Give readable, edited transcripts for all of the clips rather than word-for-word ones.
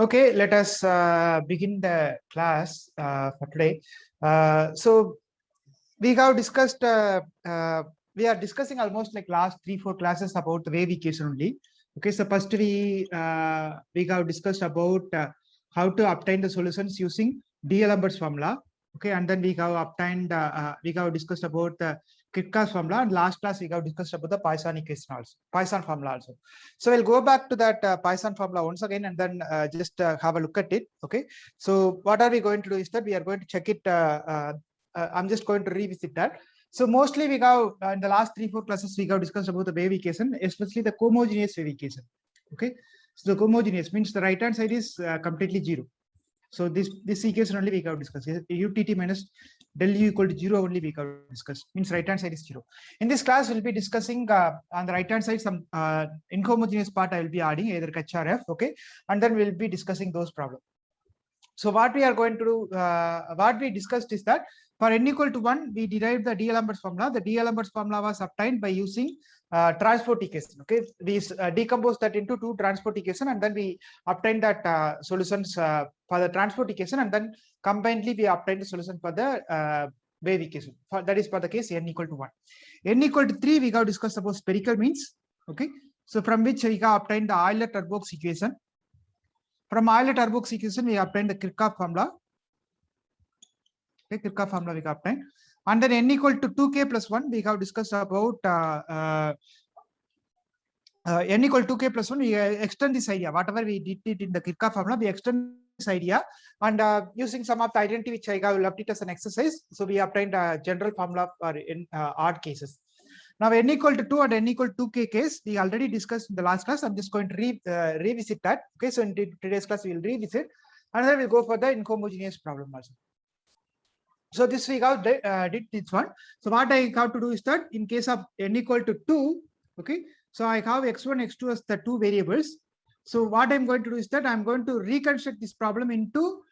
Okay, let us begin the class for today. So we have discussed, we are discussing almost like last 3-4 classes about the wave equation only. Okay, so first we have discussed about how to obtain the solutions using D'Alembert's formula. Okay, and then we have obtained, we have discussed about the Kirchhoff's formula, and last class we have discussed about the Poisson equation also, Poisson formula also. So we'll go back to that Poisson formula once again, and then just have a look at it. Okay, so what are we going to do is that we are going to check it. I'm just going to revisit that. So mostly we have in the last 3-4 classes we have discussed about the wave equation, especially the cohomogeneous wave equation. Okay, so the cohomogeneous means the right hand side is completely zero. So this equation only we have discussed. UTT minus del U equal to 0 only we have discussed. Means right hand side is 0. In this class we'll be discussing on the right hand side some inhomogeneous part I will be adding either H or F. Okay, and then we'll be discussing those problems. So what we are going to do, what we discussed is that for n equal to 1, we derived the D'Alembert's formula. The D'Alembert's formula was obtained by using transport equation. Okay, we decompose that into two transport equation, and then we obtain that solutions for the transport equation, and then combinedly we obtain the solution for the wave equation. That is for the case n equal to 1. N equal to 3, we have discussed about spherical means. Okay, so from which we have obtained the Euler-Turbox equation. From Euler-Turbox equation, we obtained the Kirchhoff formula. Okay, Kirchhoff formula we obtained. And then n equal to 2k plus 1, we have discussed about n equal to 2k plus 1, we extend this idea. Whatever we did it in the Kirchhoff formula, we extend this idea. And using some of the identity which I have left it as an exercise. So we obtained a general formula for in odd cases. Now n equal to 2 and n equal to 2k case, we already discussed in the last class. I'm just going to revisit that. Okay, so in today's class, we will revisit. And then we'll go for the inhomogeneous problem also. So this we have did this one. So what I have to do is that in case of n equal to 2, okay, so I have x1, x2 as the two variables. So what I'm going to do is that I'm going to reconstruct this problem into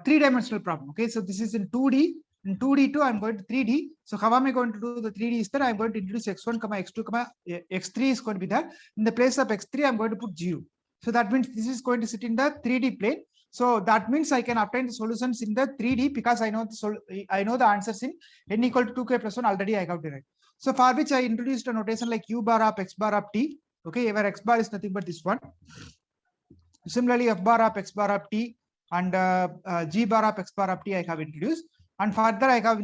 three-dimensional problem. Okay, so this is in 2D. In 2D2, I'm going to 3D. So how am I going to do the 3D is that I'm going to introduce x1, x2, x3 is going to be there. In the place of x3, I'm going to put 0. So that means this is going to sit in the 3D plane. So that means I can obtain the solutions in the 3D because I know the answers in n equal to 2k plus 1 already I have derived. So for which I introduced a notation like u bar of x bar of t. Okay, where x bar is nothing but this one. Similarly, f bar of x bar of t and g bar of x bar of t I have introduced. And further, I have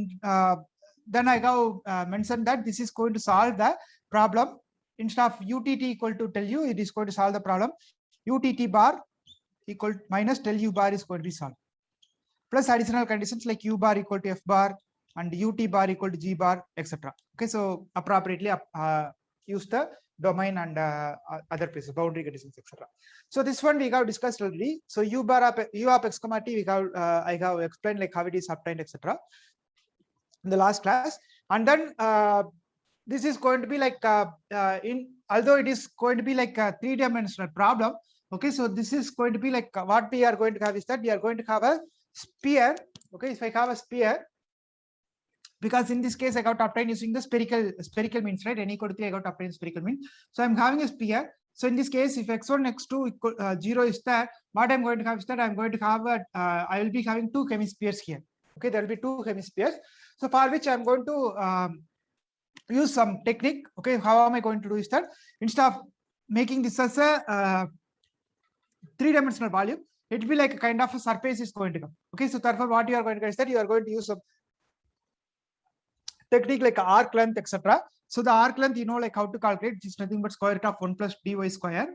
then I have mentioned that this is going to solve the problem. Instead of UTT equal to del U, it is going to solve the problem. UTT bar equal to minus del U bar is going to be solved. Plus additional conditions like U bar equal to F bar and UT bar equal to G bar, etc. Okay, so appropriately use the domain and other places, boundary conditions, etc. So this one we have discussed already. So u bar of u of x comma t we have I have explained like how it is obtained, etc. in the last class. And then this is going to be like although it is going to be like a three-dimensional problem. Okay, so this is going to be like what we are going to have is that we are going to have a sphere. Okay, if I have a sphere, because in this case I got to obtain using the spherical means, right? N equal to 3, I got to obtain spherical means. So I'm having a sphere. So in this case, if x1, x2 equal 0 is there, what I'm going to have is that I'm going to have I will be having two hemispheres here. Okay, there will be two hemispheres. So for which I'm going to use some technique. Okay, how am I going to do is that instead of making this as a three-dimensional volume, it will be like a kind of a surface is going to come. Okay, so therefore what you are going to get is that you are going to use some technique like arc length, etc. So the arc length, you know, like how to calculate, which is nothing but square root of 1 plus dy square,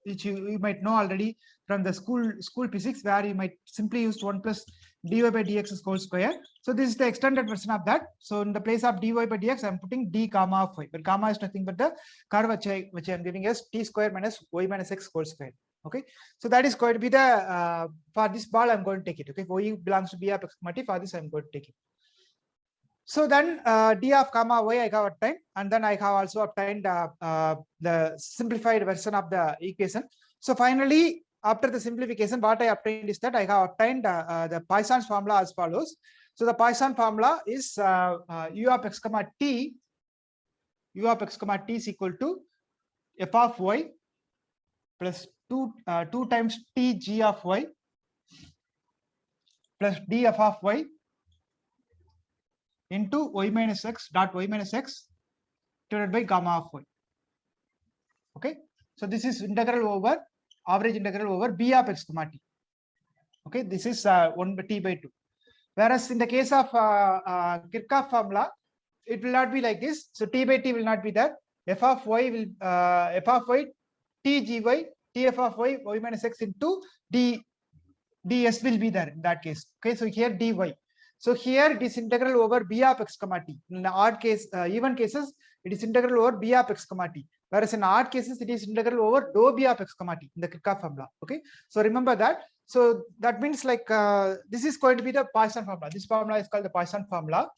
which you might know already from the school physics, where you might simply use 1 plus dy by dx whole square. So this is the extended version of that. So in the place of dy by dx, I'm putting d gamma of y, but gamma is nothing but the curve which I'm giving as t square minus y minus x whole square. Okay, so that is going to be the for this ball I'm going to take it. Okay, y belongs to b of x comma t. For this I'm going to take it. So then d of gamma y I have obtained, and then I have also obtained the simplified version of the equation. So finally, after the simplification, what I obtained is that I have obtained the Poisson's formula as follows. So the Poisson formula is u of x comma t. U of x comma t is equal to f of y plus 2 times t g of y plus df of y into y minus x dot y minus x divided by gamma of y. Okay, so this is integral over average integral over b of x comma t. Okay, this is 1 by t by 2. Whereas in the case of Kirchhoff formula, it will not be like this. So t by t will not be there. F of y will f of y t gy tf of y y minus x into ds will be there in that case. Okay, so here dy. So here it is integral over b of x comma t. In the odd case, even cases, it is integral over b of x comma t. Whereas in odd cases, it is integral over dou b of x comma t in the Kirchhoff formula. Okay, so remember that. So that means like this is going to be the Poisson formula. This formula is called the Poisson formula.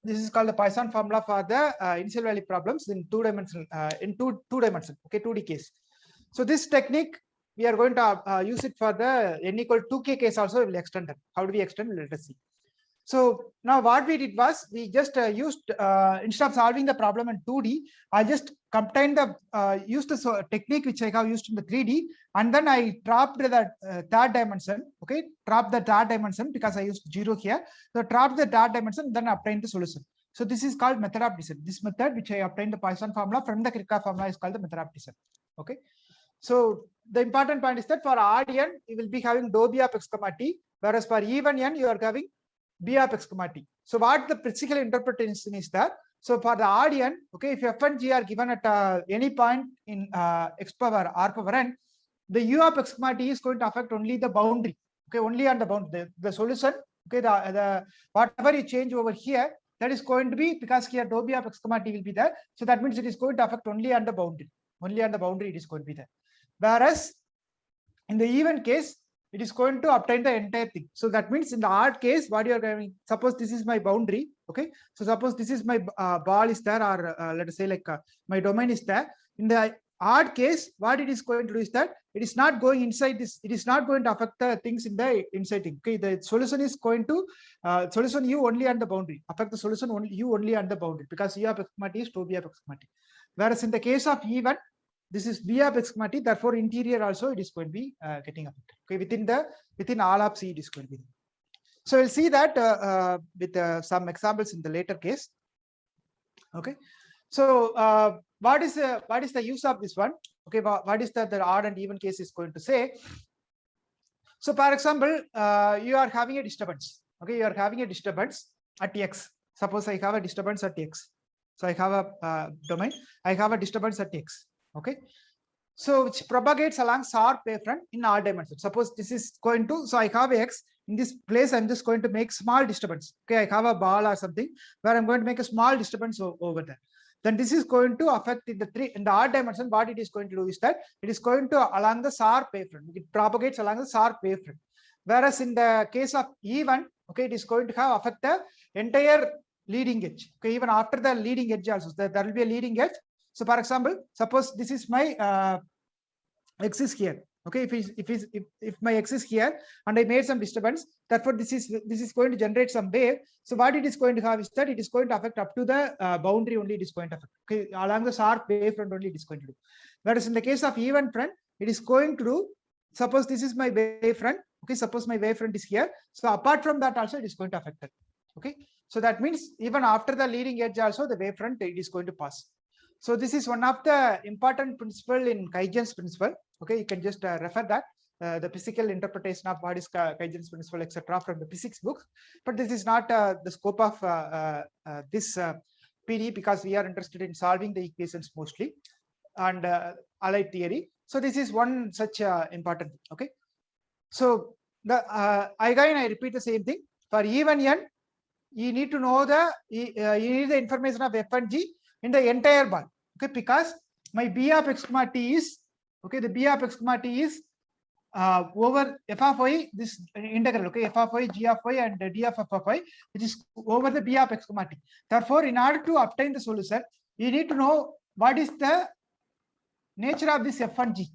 This is called the Poisson formula for the initial value problems in two-dimensional, okay, 2D case. So this technique, we are going to use it for the n equal 2k case also. We will extend it. How do we extend? Let us see. So now what we did was we just used instead of solving the problem in 2D, I just obtained the used the technique which I have used in the 3D, and then I dropped the third dimension. Okay, drop the third dimension because I used 0 here. So drop the third dimension, then obtain the solution. So this is called method of descent. This method which I obtained the Poisson formula from the Kirchhoff formula is called the method of descent. Okay, so the important point is that for odd n you will be having dou b of x comma t, whereas for even n you are having b of x comma t. So what the physical interpretation is that, so for the odd n, okay, if f and g are given at any point in x power r power n, the u of x comma t is going to affect only the boundary. Okay, only on the boundary. The solution, okay, the whatever you change over here, that is going to be because here dou b of x comma t will be there. So that means it is going to affect only on the boundary. Only on the boundary it is going to be there. Whereas in the even case, it is going to obtain the entire thing. So that means in the odd case, what you are going, suppose this is my boundary. Okay, so suppose this is my ball is there, or let us say like my domain is there. In the odd case, what it is going to do is that it is not going inside this. It is not going to affect the things in the inside thing. Okay, the solution is going to solution u only on the boundary, affect the solution only u only on the boundary, because u of x comma t is dou b of x comma t. Whereas in the case of even, this is b of x comma t, therefore interior also it is going to be getting affected. Okay, within all of C it is going to be. So we'll see that with some examples in the later case. Okay, so what is the use of this one? Okay, what is the odd and even case is going to say? So for example, you are having a disturbance. Okay, you are having a disturbance at x. Suppose I have a disturbance at x. So I have a domain. I have a disturbance at x. Okay, so which propagates along sharp wavefront in all dimensions. Suppose this is going to, so I have x in this place. I'm just going to make small disturbance. Okay, I have a ball or something where I'm going to make a small disturbance over there. Then this is going to affect in the odd dimension. What it is going to do is that it is going to along the sharp wavefront. It propagates along the sharp wavefront. Whereas in the case of even, okay, it is going to have affect the entire leading edge. Okay, even after the leading edge also, there will be a leading edge. So for example, suppose this is my x is here. Okay, if my x is here and I made some disturbance, therefore this is going to generate some wave. So what it is going to have is that it is going to affect up to the boundary only. It is going to affect. Okay, along the sharp wavefront only it is going to do. Whereas in the case of even front, it is going to do. Suppose this is my wavefront. Okay, suppose my wavefront is here. So apart from that also it is going to affect it. Okay, so that means even after the leading edge also the wavefront it is going to pass. So this is one of the important principle in Huygens principle. Okay, you can just refer that the physical interpretation of what is Huygens principle, etc., from the physics book. But this is not the scope of this PD, because we are interested in solving the equations mostly and allied theory. So this is one such important thing. Okay, so the again I repeat the same thing for even n. You need to know you need the information of f and g in the entire ball. Okay, because my b of x comma t is, okay, the b of x comma t is over f of y, this integral, okay, f of y, g of y, and d of f of y, which is over the b of x comma t. Therefore, in order to obtain the solution, you need to know what is the nature of this f and g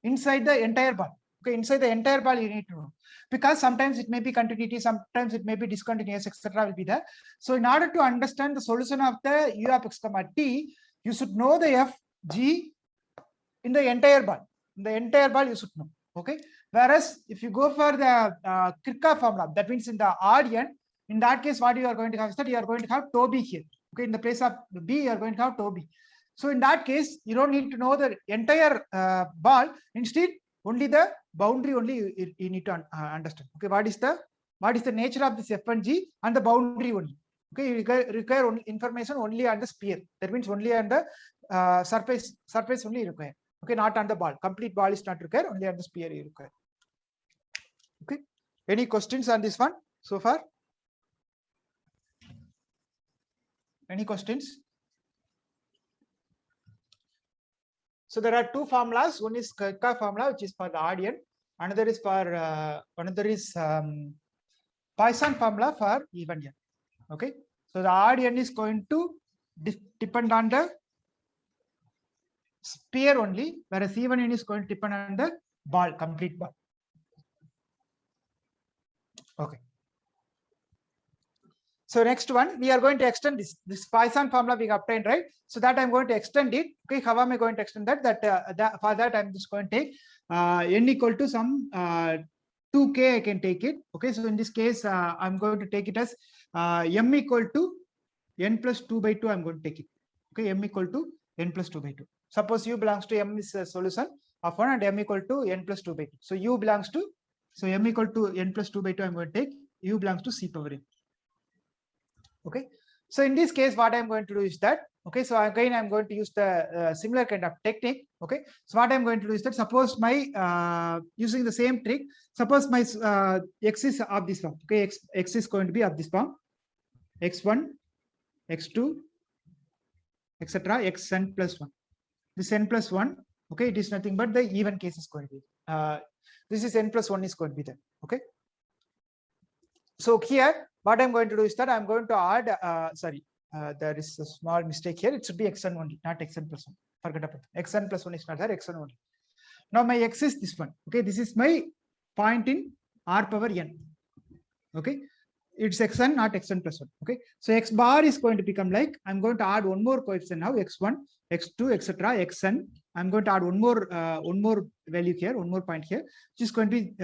inside the entire ball. Okay, inside the entire ball you need to know, because sometimes it may be continuity, sometimes it may be discontinuous, etc. will be there. So in order to understand the solution of the u of x comma t, you should know the f, g in the entire ball. the entire ball you should know. Okay. Whereas if you go for the Kirchhoff formula, that means in the odd end, in that case, what you are going to have is that you are going to have tau b here. Okay. In the place of b, you are going to have tau b. So in that case, you don't need to know the entire ball. Instead, only the boundary only you need to understand. Okay. What is the nature of this F and G and the boundary only. Okay. You require only information only on the sphere. That means only on the surface only you require. Okay, not on the ball. Complete ball is not required, only on the sphere you require. Okay. Any questions on this one so far? Any questions? So there are two formulas. One is Kirchhoff formula, which is for the odd end. Another is for Poisson formula for even end. Okay. So the odd end is going to depend on the sphere only, whereas even end is going to depend on the ball, complete ball. Okay. So next one, we are going to extend this Poisson formula we obtained, right? So that I'm going to extend it. Okay, how am I going to extend that? For that I'm just going to take n equal to some 2k. I can take it. Okay, so in this case, I'm going to take it as m equal to n plus 2 by 2. I'm going to take it. Okay, m equal to n plus 2 by 2. Suppose u belongs to m is a solution of 1 and m equal to n plus 2 by 2. So u belongs to, so m equal to n plus 2 by 2. I'm going to take u belongs to c power n. Okay, so in this case, what I'm going to do is that, okay, so again, I'm going to use the similar kind of technique. Okay, so what I'm going to do is that, suppose my using the same trick, suppose my x is of this form. Okay, x is going to be of this form, x1, x2, etc., xn plus 1. This n plus 1, okay, it is nothing but the even case is going to be. This is n plus 1 is going to be there. Okay, so here, what I'm going to do is that I'm going to add, there is a small mistake here. It should be xn only, not xn plus 1. Forget about it. Xn plus 1 is not there, xn only. Now my x is this one. Okay, this is my point in r power n. Okay, it's xn, not xn plus 1. Okay, so x bar is going to become like, I'm going to add one more coefficient now, x1, x2, etc., xn. I'm going to add one more value here, one more point here, which is going to be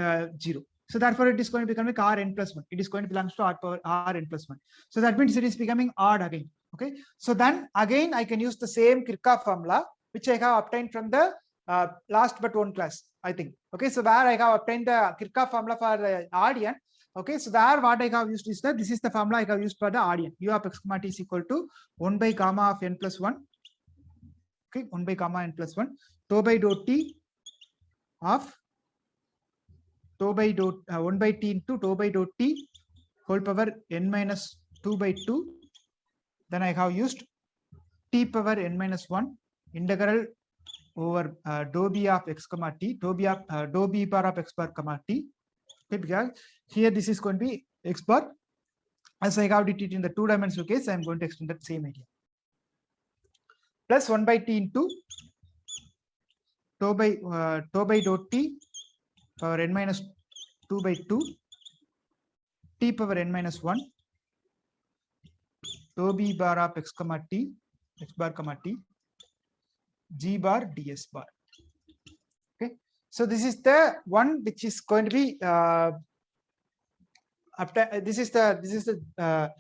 0. So therefore, it is going to become like Rn plus 1. It is going to belong to r power Rn plus 1. So that means it is becoming odd again. Okay. So then again, I can use the same Kirchhoff formula, which I have obtained from the last but one class, I think. Okay. So where I have obtained the Kirchhoff formula for the odd end. Okay. So there what I have used is that this is the formula I have used for the odd end. U of x comma t is equal to 1 by gamma of n plus 1. Okay. 1 by gamma n plus 1. Tau by dot t of tau by dot 1 by t into tau by dot t whole power n minus 2 by 2. Then I have used t power n minus 1 integral over dou b of x comma t, dou b bar of x bar comma t. Okay, because here this is going to be x bar. As I have it in the two-dimensional case, I am going to extend that same idea. Plus 1 by t into tau by dot t power n minus 2 by 2 t power n minus 1 tau b bar of x comma t, x bar comma t, g bar ds bar. Okay, so this is the one which is going to be this is the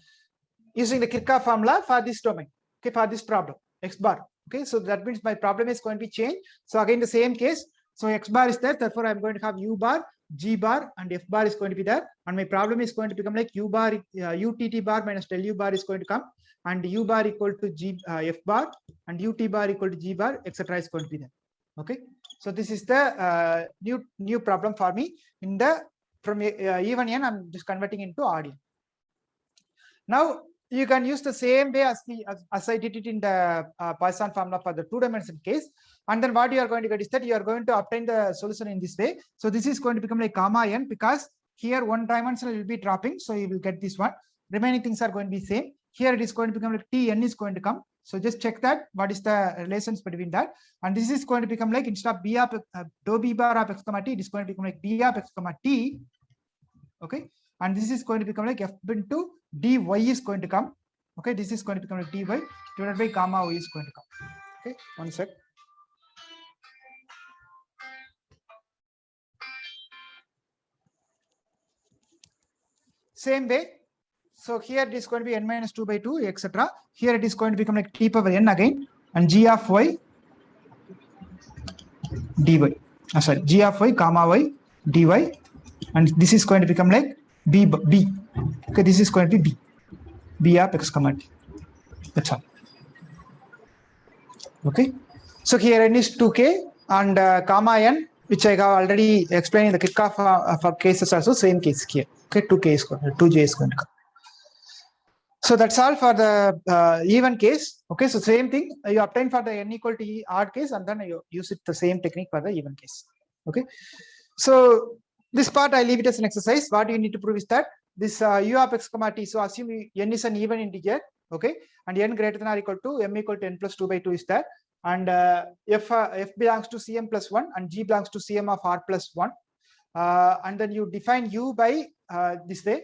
using the Kirchhoff formula for this domain. Okay, for this problem x bar. Okay, so that means my problem is going to be changed. So again, the same case. So x bar is there, therefore I'm going to have u bar, g bar, and f bar is going to be there, and my problem is going to become like u bar, utt bar minus del u bar is going to come, and u bar equal to g f bar, and ut bar equal to g bar, etc. is going to be there. Okay, so this is the new problem for me in the from even n. I'm just converting into odd n. Now you can use the same way as I did it in the Poisson formula for the two-dimensional case. And then what you are going to get is that you are going to obtain the solution in this way. So this is going to become like gamma n, because here one dimensional will be dropping. So you will get this one. Remaining things are going to be same. Here it is going to become like Tn is going to come. So just check that what is the relations between that. And this is going to become like, instead of b of dou b bar of x comma t, it is going to become like b of x comma t. Okay. And this is going to become like f into dy is going to come. Okay, this is going to become like dy divided by gamma y is going to come. Okay, one sec. Same way. So here it is going to be n minus 2 by 2, etc. Here it is going to become like t power n again, and g of y dy. Sorry, g of y comma y dy, and this is going to become like b. Okay, this is going to be b of x comma t. That's all. Okay, so here n is 2k and comma n, which I have already explained in the Kirchhoff for cases also, same case here. Okay, 2k is going to 2j is going to come. So that's all for the even case. Okay, so same thing you obtain for the n equal to e odd case, and then you use it the same technique for the even case. Okay, so this part I leave it as an exercise. What you need to prove is that this u of x comma t. So assume n is an even integer. Okay, and n greater than or equal to m equal to n plus 2 by 2 is there, and f belongs to cm plus 1 and g belongs to cm of r plus 1, and then you define u by this way.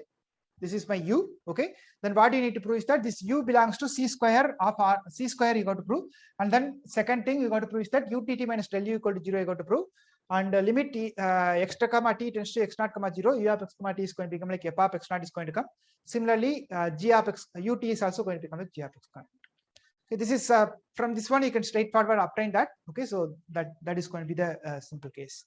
This is my u. Okay, then what you need to prove is that this u belongs to c square of r. C square you got to prove, and then second thing you got to prove is that utt minus del u equal to 0 you got to prove, and limit t, x comma t tends to x naught comma 0, u of x comma t is going to become like f of x naught is going to come. Similarly, g of x ut is also going to become like g of x naught. Okay, this is from this one you can straightforward obtain that. Okay, so that is going to be the simple case.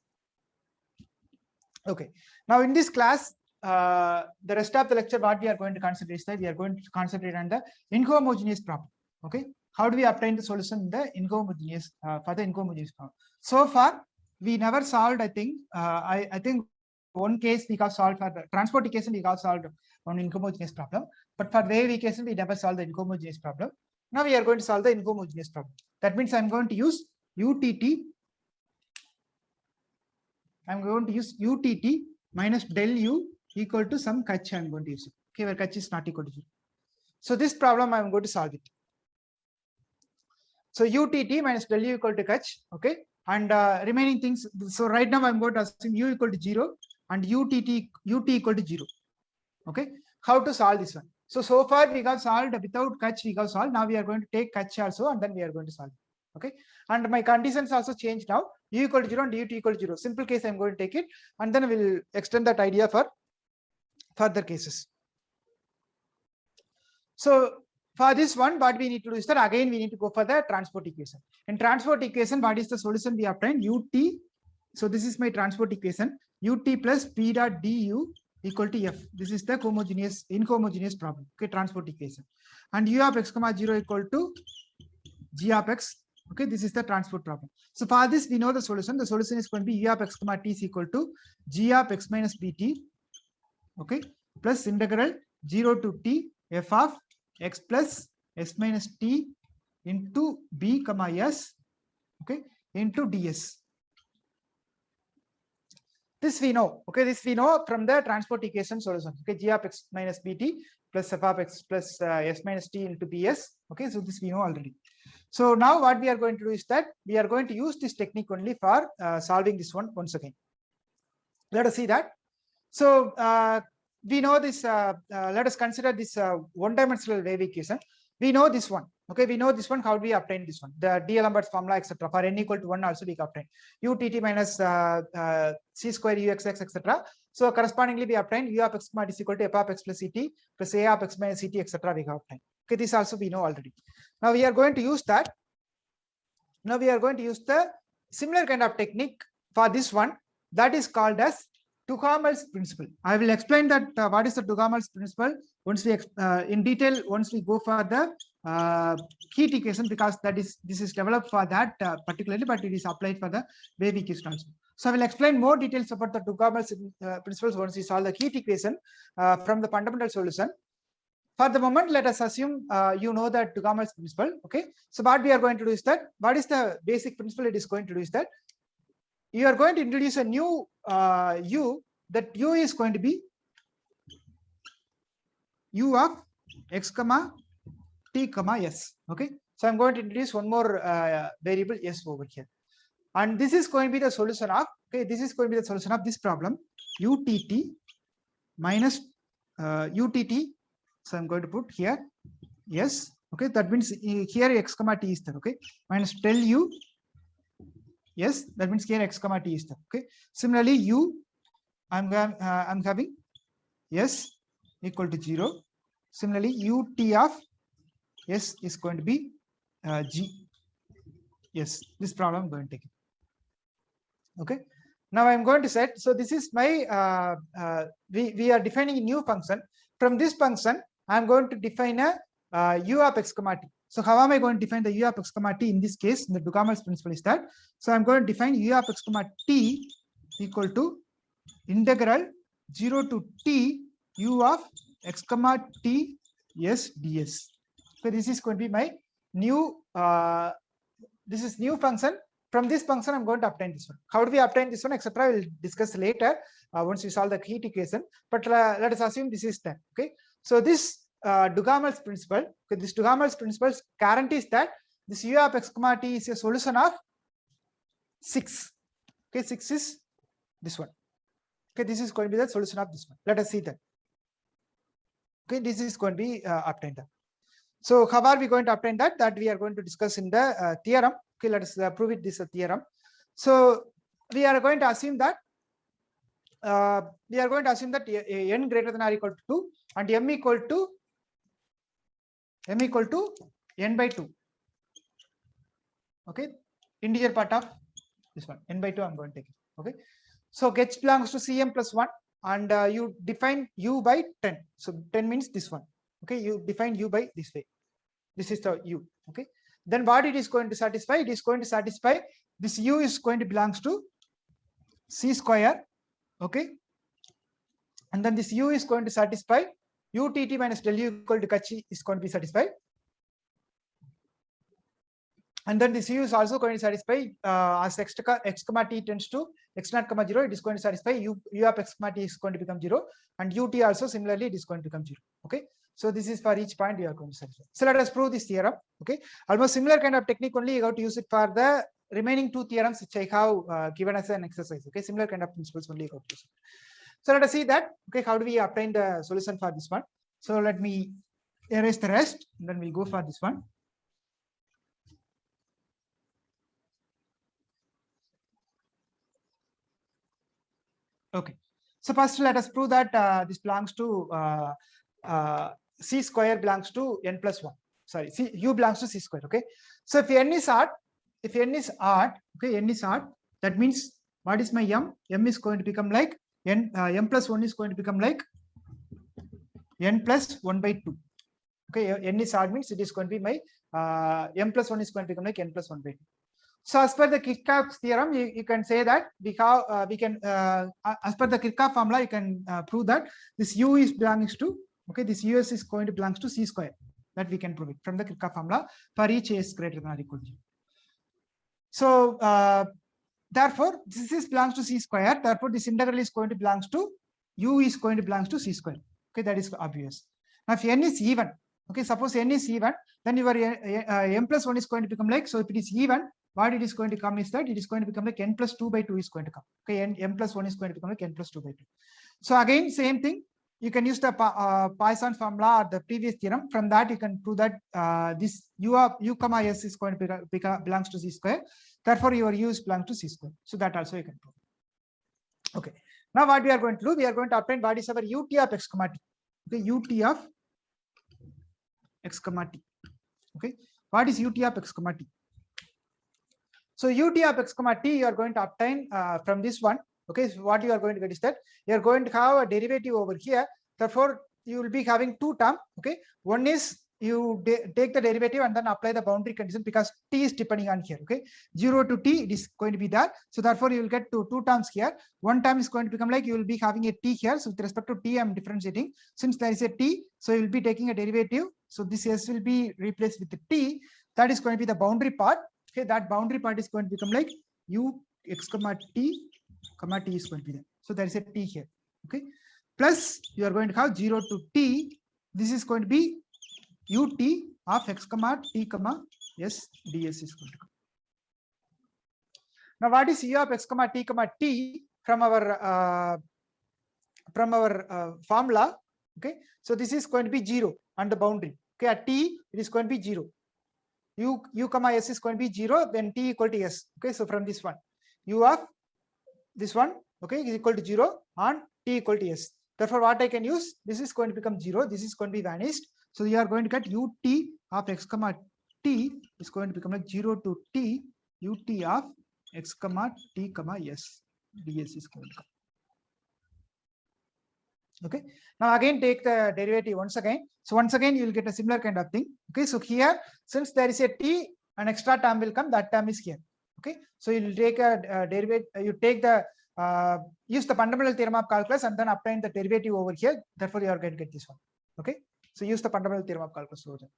Okay, now in this class, the rest of the lecture, what we are going to concentrate is that we are going to concentrate on the inhomogeneous problem. Okay, how do we obtain the solution in the inhomogeneous for the inhomogeneous problem? So far, we never solved. I think I think one case we got solved for the transport equation. We got solved on inhomogeneous problem, but for wave equation we never solved the inhomogeneous problem. Now we are going to solve the inhomogeneous problem. That means I'm going to use UTT. I'm going to use UTT minus del u equal to some kach. I'm going to use it. Okay, where kach is not equal to 0. So this problem I'm going to solve it. So UTT minus del u equal to kach. Okay, and remaining things. So right now I'm going to assume u equal to 0 and ut equal to 0. Okay, how to solve this one? So far we got solved without kach. We got solved. Now we are going to take kach also, and then we are going to solve it. Okay, and my conditions also changed now. U equal to 0 and ut equal to 0. Simple case I'm going to take it, and then we'll extend that idea for further cases. So for this one, what we need to do is that again we need to go for the transport equation. In transport equation, what is the solution we obtain? Ut. So this is my transport equation. Ut plus p dot du equal to f. This is the inhomogeneous problem. Okay, transport equation. And u of x comma 0 equal to g of x. Okay, this is the transport problem. So for this, we know the solution. The solution is going to be u of x comma t is equal to g of x minus bt. Okay, plus integral 0 to t f of x plus s minus t into b comma s. Okay, into ds. This we know. Okay, this we know from the transport equation solution. Okay, g of x minus bt plus f of x plus s minus t into bs. Okay, so this we know already. So now what we are going to do is that we are going to use this technique only for solving this one once again. Let us see that. So we know this. Let us consider this one-dimensional wave equation. We know this one. Okay, we know this one. How do we obtain this one? The D'Alembert's formula, etc. For n equal to 1 also we can obtain utt minus c square uxx, etc. So correspondingly we obtain u of x comma is equal to f of x plus ct plus a of x minus ct, etc. We can obtain. Okay, this also we know already. Now we are going to use that. Now we are going to use the similar kind of technique for this one, that is called as Duhamel's principle. I will explain that what is the Duhamel's principle once we in detail once we go for the heat equation, because this is developed for that particularly, but it is applied for the wave equation also. So I will explain more details about the Duhamel's principles once we solve the heat equation from the fundamental solution. For the moment, let us assume you know that Duhamel's principle. Okay, so what we are going to do is that, what is the basic principle it is going to do is that you are going to introduce a new u. That u is going to be u of x comma t comma s. Okay, so I'm going to introduce one more variable s over here, and this is going to be the solution of, okay, this is going to be the solution of this problem, utt minus utt. So I'm going to put here yes. Okay, that means here x comma t is there. Okay, minus del u. Yes, that means here x comma t is there. Okay, similarly u, I'm having yes equal to 0. Similarly, ut of s is going to be g. Yes, this problem I'm going to take it. Okay, now I'm going to set, so this is my we are defining a new function. From this function I'm going to define a u of x comma t. So how am I going to define the u of x comma t in this case? In the Duhamel's principle is that, so I'm going to define u of x comma t equal to integral 0 to t u of x comma t s ds. So this is going to be my new this is new function. From this function I'm going to obtain this one. How do we obtain this one, etc., we'll discuss later once we solve the heat equation. But let us assume this is that. Okay, so this Duhamel's principle, okay, this Duhamel's principle guarantees that this u of x comma t is a solution of 6. Okay, 6 is this one. Okay, this is going to be the solution of this one. Let us see that. Okay, this is going to be obtained. So how are we going to obtain that? That we are going to discuss in the theorem. Okay, let us prove it, this theorem. So we are going to assume that n greater than or equal to 2 and m equal to n by 2. Okay, integer part of this one, n by 2 I'm going to take it. Okay, so h belongs to cm plus 1 and you define u by 10. So 10 means this one. Okay, you define u by this way. This is the u. Okay, then what it is going to satisfy? It is going to satisfy this u is going to belongs to c square. Okay, and then this u is going to satisfy utt minus del u equal to h is going to be satisfied, and then this u is also going to satisfy as x comma t tends to x naught comma 0, it is going to satisfy u of x comma t is going to become 0, and ut also similarly it is going to become 0. Okay, so this is for each point you are going to satisfy. So let us prove this theorem. Okay, almost similar kind of technique, only you have to use it for the remaining 2 theorems which I have given as an exercise. Okay, similar kind of principles only you have to use it. So let us see that. Okay, how do we obtain the solution for this one? So let me erase the rest, and then we'll go for this one. Okay, so first let us prove that this belongs to c square belongs to n plus 1. Sorry, u belongs to c square. Okay, so if n is odd, okay, n is odd, that means what is my m? M is going to become like m plus 1 is going to become like n plus 1 by 2. Okay, n is odd means it is going to be my m plus 1 is going to become like n plus 1 by 2. So as per the Kirchhoff's theorem, you can say that we can as per the Kirchhoff formula, you can prove that this u is belongs to, okay, this us is going to belongs to c square. That we can prove it from the Kirchhoff formula for each s greater than or equal to 0. So therefore this is belongs to c square. Therefore this integral is going to belongs to u is going to belongs to c square. Okay, that is obvious. Now if n is even, okay, suppose n is even, then your m plus 1 is going to become like, so if it is even, what it is going to come is that it is going to become like n plus 2 by 2 is going to come. Okay, m plus 1 is going to become like n plus 2 by 2. So again, same thing. You can use the Poisson formula or the previous theorem. From that, you can prove that this u comma s is going to belongs to c square. Therefore, your u is belongs to c square. So that also you can prove. Okay. Now what we are going to do? We are going to obtain what is our ut of x comma t. Okay, ut of x comma t. Okay, what is ut of x comma t? So ut of x comma t you are going to obtain from this one. Okay, so what you are going to get is that you are going to have a derivative over here. Therefore, you will be having 2 terms. Okay, one is you take the derivative and then apply the boundary condition because t is depending on here. Okay, 0 to t it is going to be there. So therefore, you will get two terms here. One term is going to become like you will be having a t here. So with respect to t, I am differentiating. Since there is a t, so you will be taking a derivative. So this s will be replaced with the t. That is going to be the boundary part. Okay, that boundary part is going to become like u x comma t is going to be there. So there is a t here. Okay, plus you are going to have 0 to t. This is going to be ut of x comma t comma s ds is going to come. Now what is u of x comma t from our formula? Okay, so this is going to be 0 on the boundary. Okay, at t it is going to be 0. U comma s is going to be 0, then t equal to s. Okay, so from this one, u of this one, okay, is equal to 0 and t equal to s. Therefore, what I can use, this is going to become 0. This is going to be vanished. So you are going to get ut of x comma t is going to become like 0 to t ut of x comma t comma s ds is going to come. Okay. Now again take the derivative once again. So once again you will get a similar kind of thing. Okay. So here, since there is a t, an extra term will come. That term is here. Okay. So you will take a derivative. You take the use the fundamental theorem of calculus and then obtain the derivative over here. Therefore, you are going to get this one. Okay. So use the fundamental theorem of calculus over there.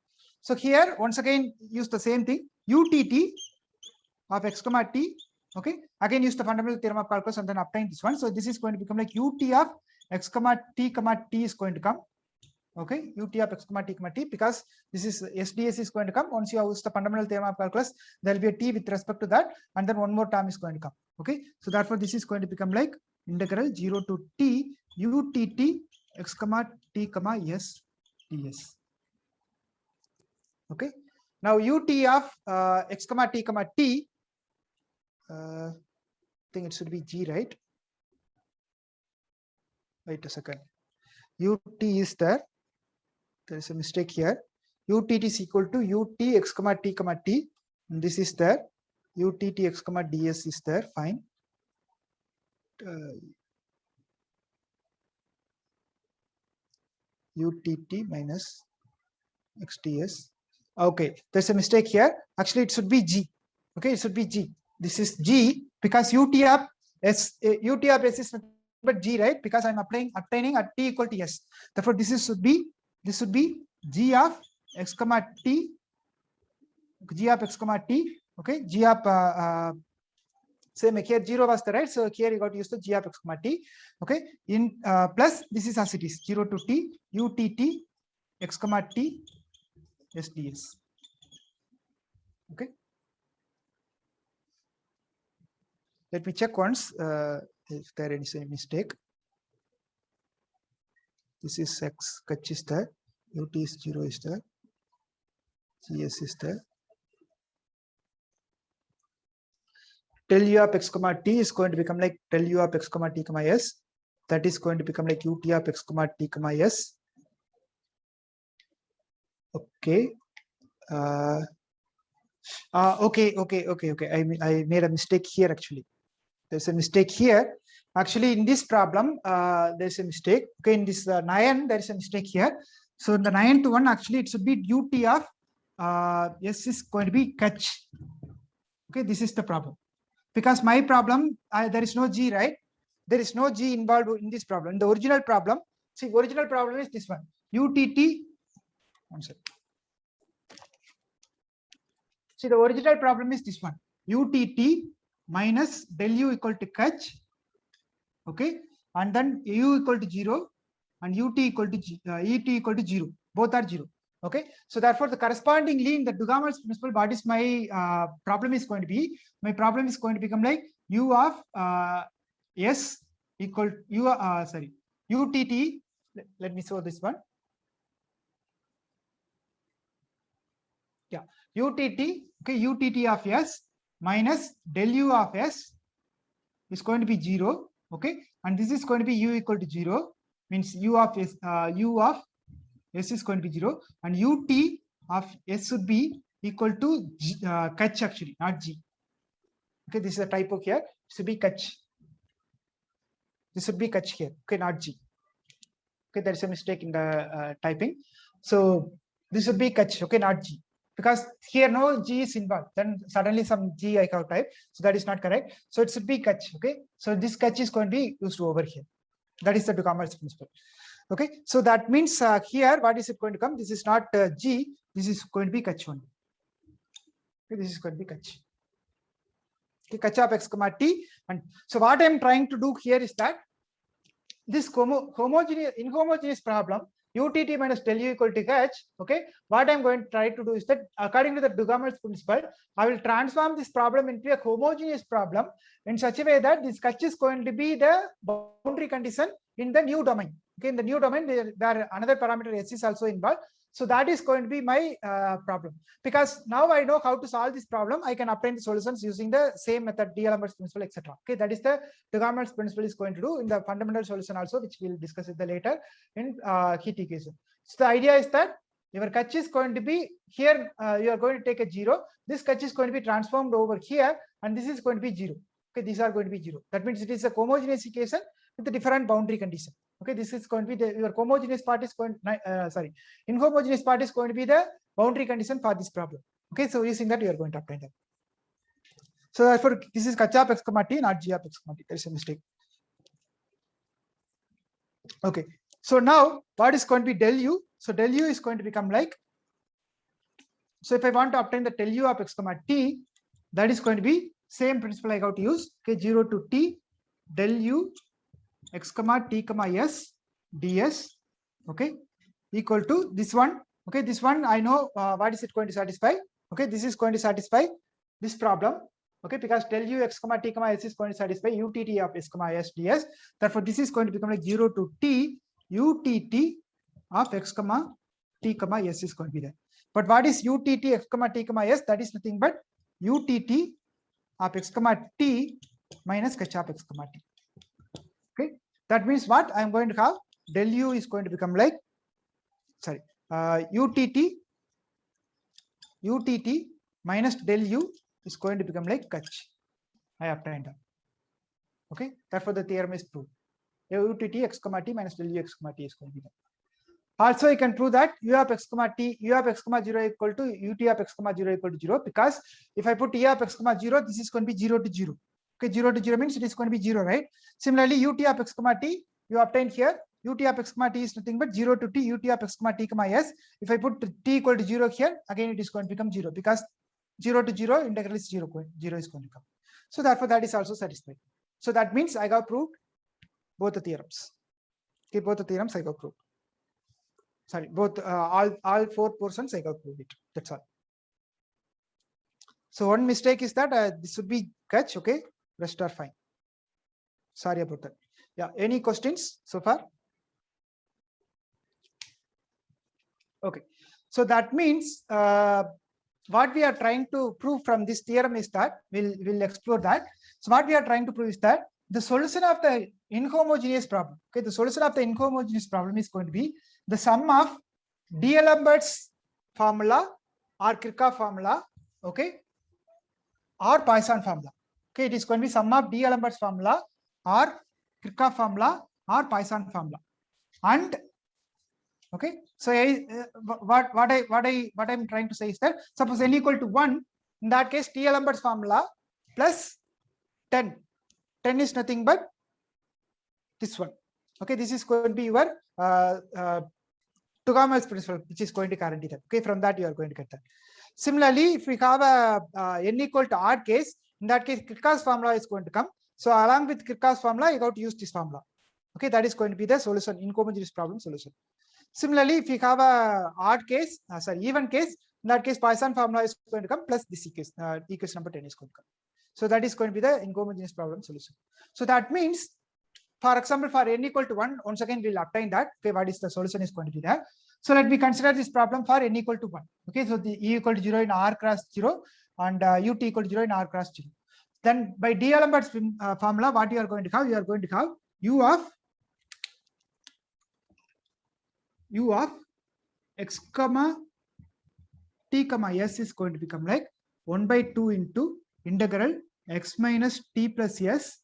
So here once again use the same thing. Utt of x comma t. Okay. Again use the fundamental theorem of calculus and then obtain this one. So this is going to become like ut of x comma t is going to come. Okay, ut of x comma t, because this is SDS is going to come. Once you use the fundamental theorem of calculus, there will be a t with respect to that, and then one more term is going to come. Okay, so therefore this is going to become like integral 0 to t utt x comma t s ds. Okay, now ut of x comma t, I think it should be g, right? Wait a second. Ut is there. There is a mistake here. Utt is equal to ut x comma t. And this is there. Utt x comma ds is there. Fine. Utt minus xds. Okay, there's a mistake here. Actually, it should be g. Okay, it should be g. This is g because ut of s is but g, right? Because I'm obtaining at t equal to s. Therefore, this should be g of x comma t. Okay, g of same here 0 was the right. So here you got to use the g of x comma t. Okay, in plus this is as it is 0 to t utt x comma t s ds. Okay. Let me check once if there is any mistake. This is x catch is there, ut is 0 is there, gs is there. Del u of x comma t is going to become like del u of x comma t s. That is going to become like ut of x comma t s. Okay. Okay. I made a mistake here actually. There's a mistake here. Actually, in this problem, there's a mistake. Okay, in this 9, there is a mistake here. So in the 9th one, actually, it should be ut of s is going to be catch. Okay, this is the problem. Because my problem, there is no g, right? There is no g involved in this problem. The original problem, see, original problem is this one. Utt. One second. See, the original problem is this one. Utt minus del u equal to catch, okay, and then u equal to 0 and ut equal to et equal to 0. Both are 0. Okay, so therefore the correspondingly in the Duhamel's principle, what is my problem is going to be? My problem is going to become like u of s equal u utt. Let me show this one. Yeah, utt. Okay, utt of s minus del u of s is going to be 0. Okay, and this is going to be u equal to 0, means u of s is going to be 0, and ut of s should be equal to g, catch actually, not g. Okay, this is a typo here. It should be catch. This should be catch here. Okay, not g. Okay, there is a mistake in the typing. So this should be catch. Okay, not g. Because here no g is involved, then suddenly some g I have typed, so that is not correct. So it should be catch. Okay, so this catch is going to be used over here. That is the Duhamel's principle. Okay, so that means here what is it going to come? This is not g. This is going to be catch only. Okay, this is going to be catch. Okay, catch of x comma t. And so what I am trying to do here is that this inhomogeneous problem, utt minus del u equal to catch. Okay, what I'm going to try to do is that according to the Duhamel's principle, I will transform this problem into a homogeneous problem in such a way that this catch is going to be the boundary condition in the new domain. Okay, in the new domain, there another parameter s is also involved. So that is going to be my problem. Because now I know how to solve this problem, I can obtain the solutions using the same method, D'Alembert's principle, etc. Okay, that is the D'Alembert's principle is going to do in the fundamental solution also, which we'll discuss it later in heat equation. So the idea is that your Kach is going to be here, you are going to take a 0. This Kach is going to be transformed over here, and this is going to be 0. Okay, these are going to be 0. That means it is a homogeneous equation with a different boundary condition. Okay, this is going to be your homogeneous part is going inhomogeneous part is going to be the boundary condition for this problem. Okay, so using that you are going to obtain that. So therefore this is Kach of x comma t, not g of x comma t. There is a mistake. Okay, so now what is going to be del u? So del u is going to become like, so if I want to obtain the del u of x comma t, that is going to be same principle I got to use. Okay, 0 to t del u x comma t comma s ds, okay, equal to this one. Okay, this one I know what is it going to satisfy. Okay, this is going to satisfy this problem. Okay, because del u x comma t comma s is going to satisfy utt of s comma s ds. Therefore, this is going to become like 0 to t utt of x comma t comma s is going to be there. But what is utt x comma t comma s? That is nothing but utt of x comma t minus Kach of x comma t. Okay, that means what I am going to have, del u is going to become like, sorry, utt minus del u is going to become like Kach. I obtained that. Okay, therefore the theorem is proved. Utt x comma t minus del u x comma t is going to be there. Also, I can prove that u of x comma t, u of x comma 0 equal to ut of x comma 0 equal to 0, because if I put e of x comma 0, this is going to be 0 to 0. Okay, 0 to 0 means it is going to be 0, right? Similarly, ut of x comma t, you obtain here, ut of x comma t is nothing but 0 to t, ut of x comma t comma s. If I put t equal to 0 here, again it is going to become 0, because 0 to 0, integral is 0, 0 is going to come. So therefore, that is also satisfied. So that means I got proved both the theorems. Okay, both the theorems I got proved. Sorry, both all 4 portions I got proved it. That's all. So one mistake is that this should be Kach. Okay, rest are fine. Sorry about that. Yeah, any questions so far? Okay, so that means what we are trying to prove from this theorem is that we'll explore that. So what we are trying to prove is that the solution of the inhomogeneous problem, okay, the solution of the inhomogeneous problem is going to be the sum of D'Alembert's formula or Kirchhoff formula, okay, or Poisson formula. Okay, it is going to be sum of D'Alembert's formula or Kirchhoff formula or Poisson formula. And okay, so what I'm trying to say is that suppose n equal to 1, in that case D'Alembert's formula plus 10 is nothing but this one. Okay, this is going to be your D'Alembert's principle, which is going to guarantee that. Okay, from that you are going to get that. Similarly, if we have a n equal to odd case, in that case Kirchhoff's formula is going to come. So along with Kirchhoff's formula, you got to use this formula. Okay, that is going to be the solution, inhomogeneous problem solution. Similarly, if we have a odd case, even case, in that case Poisson formula is going to come plus this equation, equation number 10 is going to come. So that is going to be the inhomogeneous problem solution. So that means, for example, for n equal to 1, once again we'll obtain that. Okay, what is the solution is going to be there. So let me consider this problem for n equal to 1. Okay, so the e equal to 0 in r cross 0 and ut equal to 0 in r cross 0. Then by D'Alembert's formula, what you are going to have? You are going to have u of x comma t comma s is going to become like 1 by 2 into integral x minus t plus s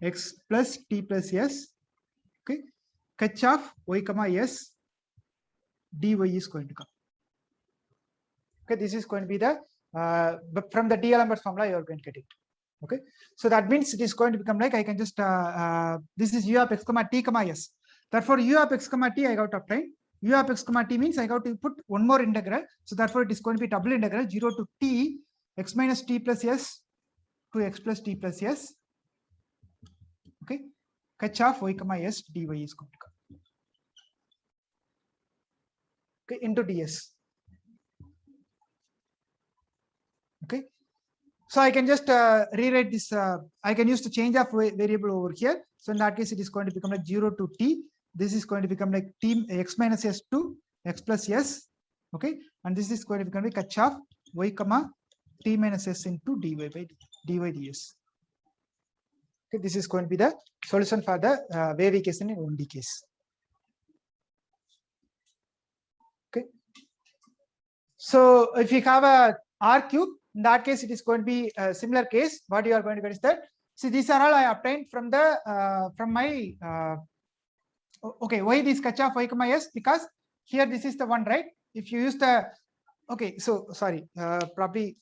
x plus t plus s, okay, Kach of y comma s dy is going to come. Okay, this is going to be the from the D'Alembert's formula you are going to get it. Okay, so that means it is going to become like, I can just this is u of x comma t comma s. Therefore, u of x comma t I got to obtain. U of x comma t means I got to put one more integral. So therefore, it is going to be double integral 0 to t x minus t plus s to x plus t plus s. Okay, Kach of y comma s dy is going to come. Okay, into ds. Okay, so I can just rewrite this. I can use the change of variable over here. So in that case, it is going to become like 0 to t. This is going to become like t x minus s to x plus s Okay, and this is going to be Kirchhoff y comma t minus s into dy by dy ds. Okay, this is going to be the solution for the wave equation in 1D case. Okay, so if you have a r cube, in that case it is going to be a similar case. What you are going to get is that, see, these are all I obtained from the from my okay, why this Kirchhoff y comma s? Because here this is the one, right? If you use the, okay, so sorry, probably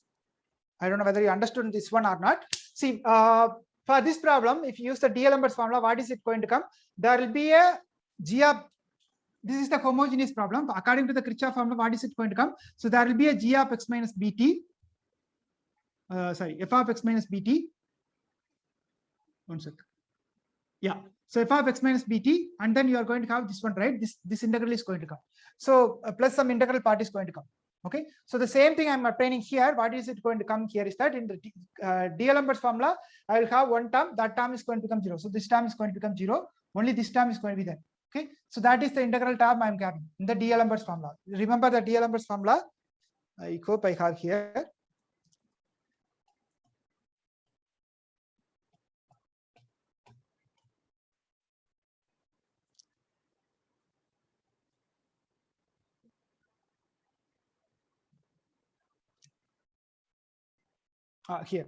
I don't know whether you understood this one or not. See, for this problem, if you use the D'Alembert formula, what is it going to come? There will be a g of, this is the homogeneous problem. According to the Kirchhoff formula, what is it going to come? So there will be a g of x minus bt, sorry, f of x minus bt. One sec. Yeah. So f of x minus bt, and then you are going to have this one, right? This integral is going to come. So plus some integral part is going to come. Okay. So the same thing I'm obtaining here. What is it going to come here is that in the D'Alembert's formula, I will have one term. That term is going to become 0. So this term is going to become 0. Only this term is going to be there. Okay. So that is the integral term I'm having in the D'Alembert's formula. Remember the D'Alembert's formula? I hope I have here. Here.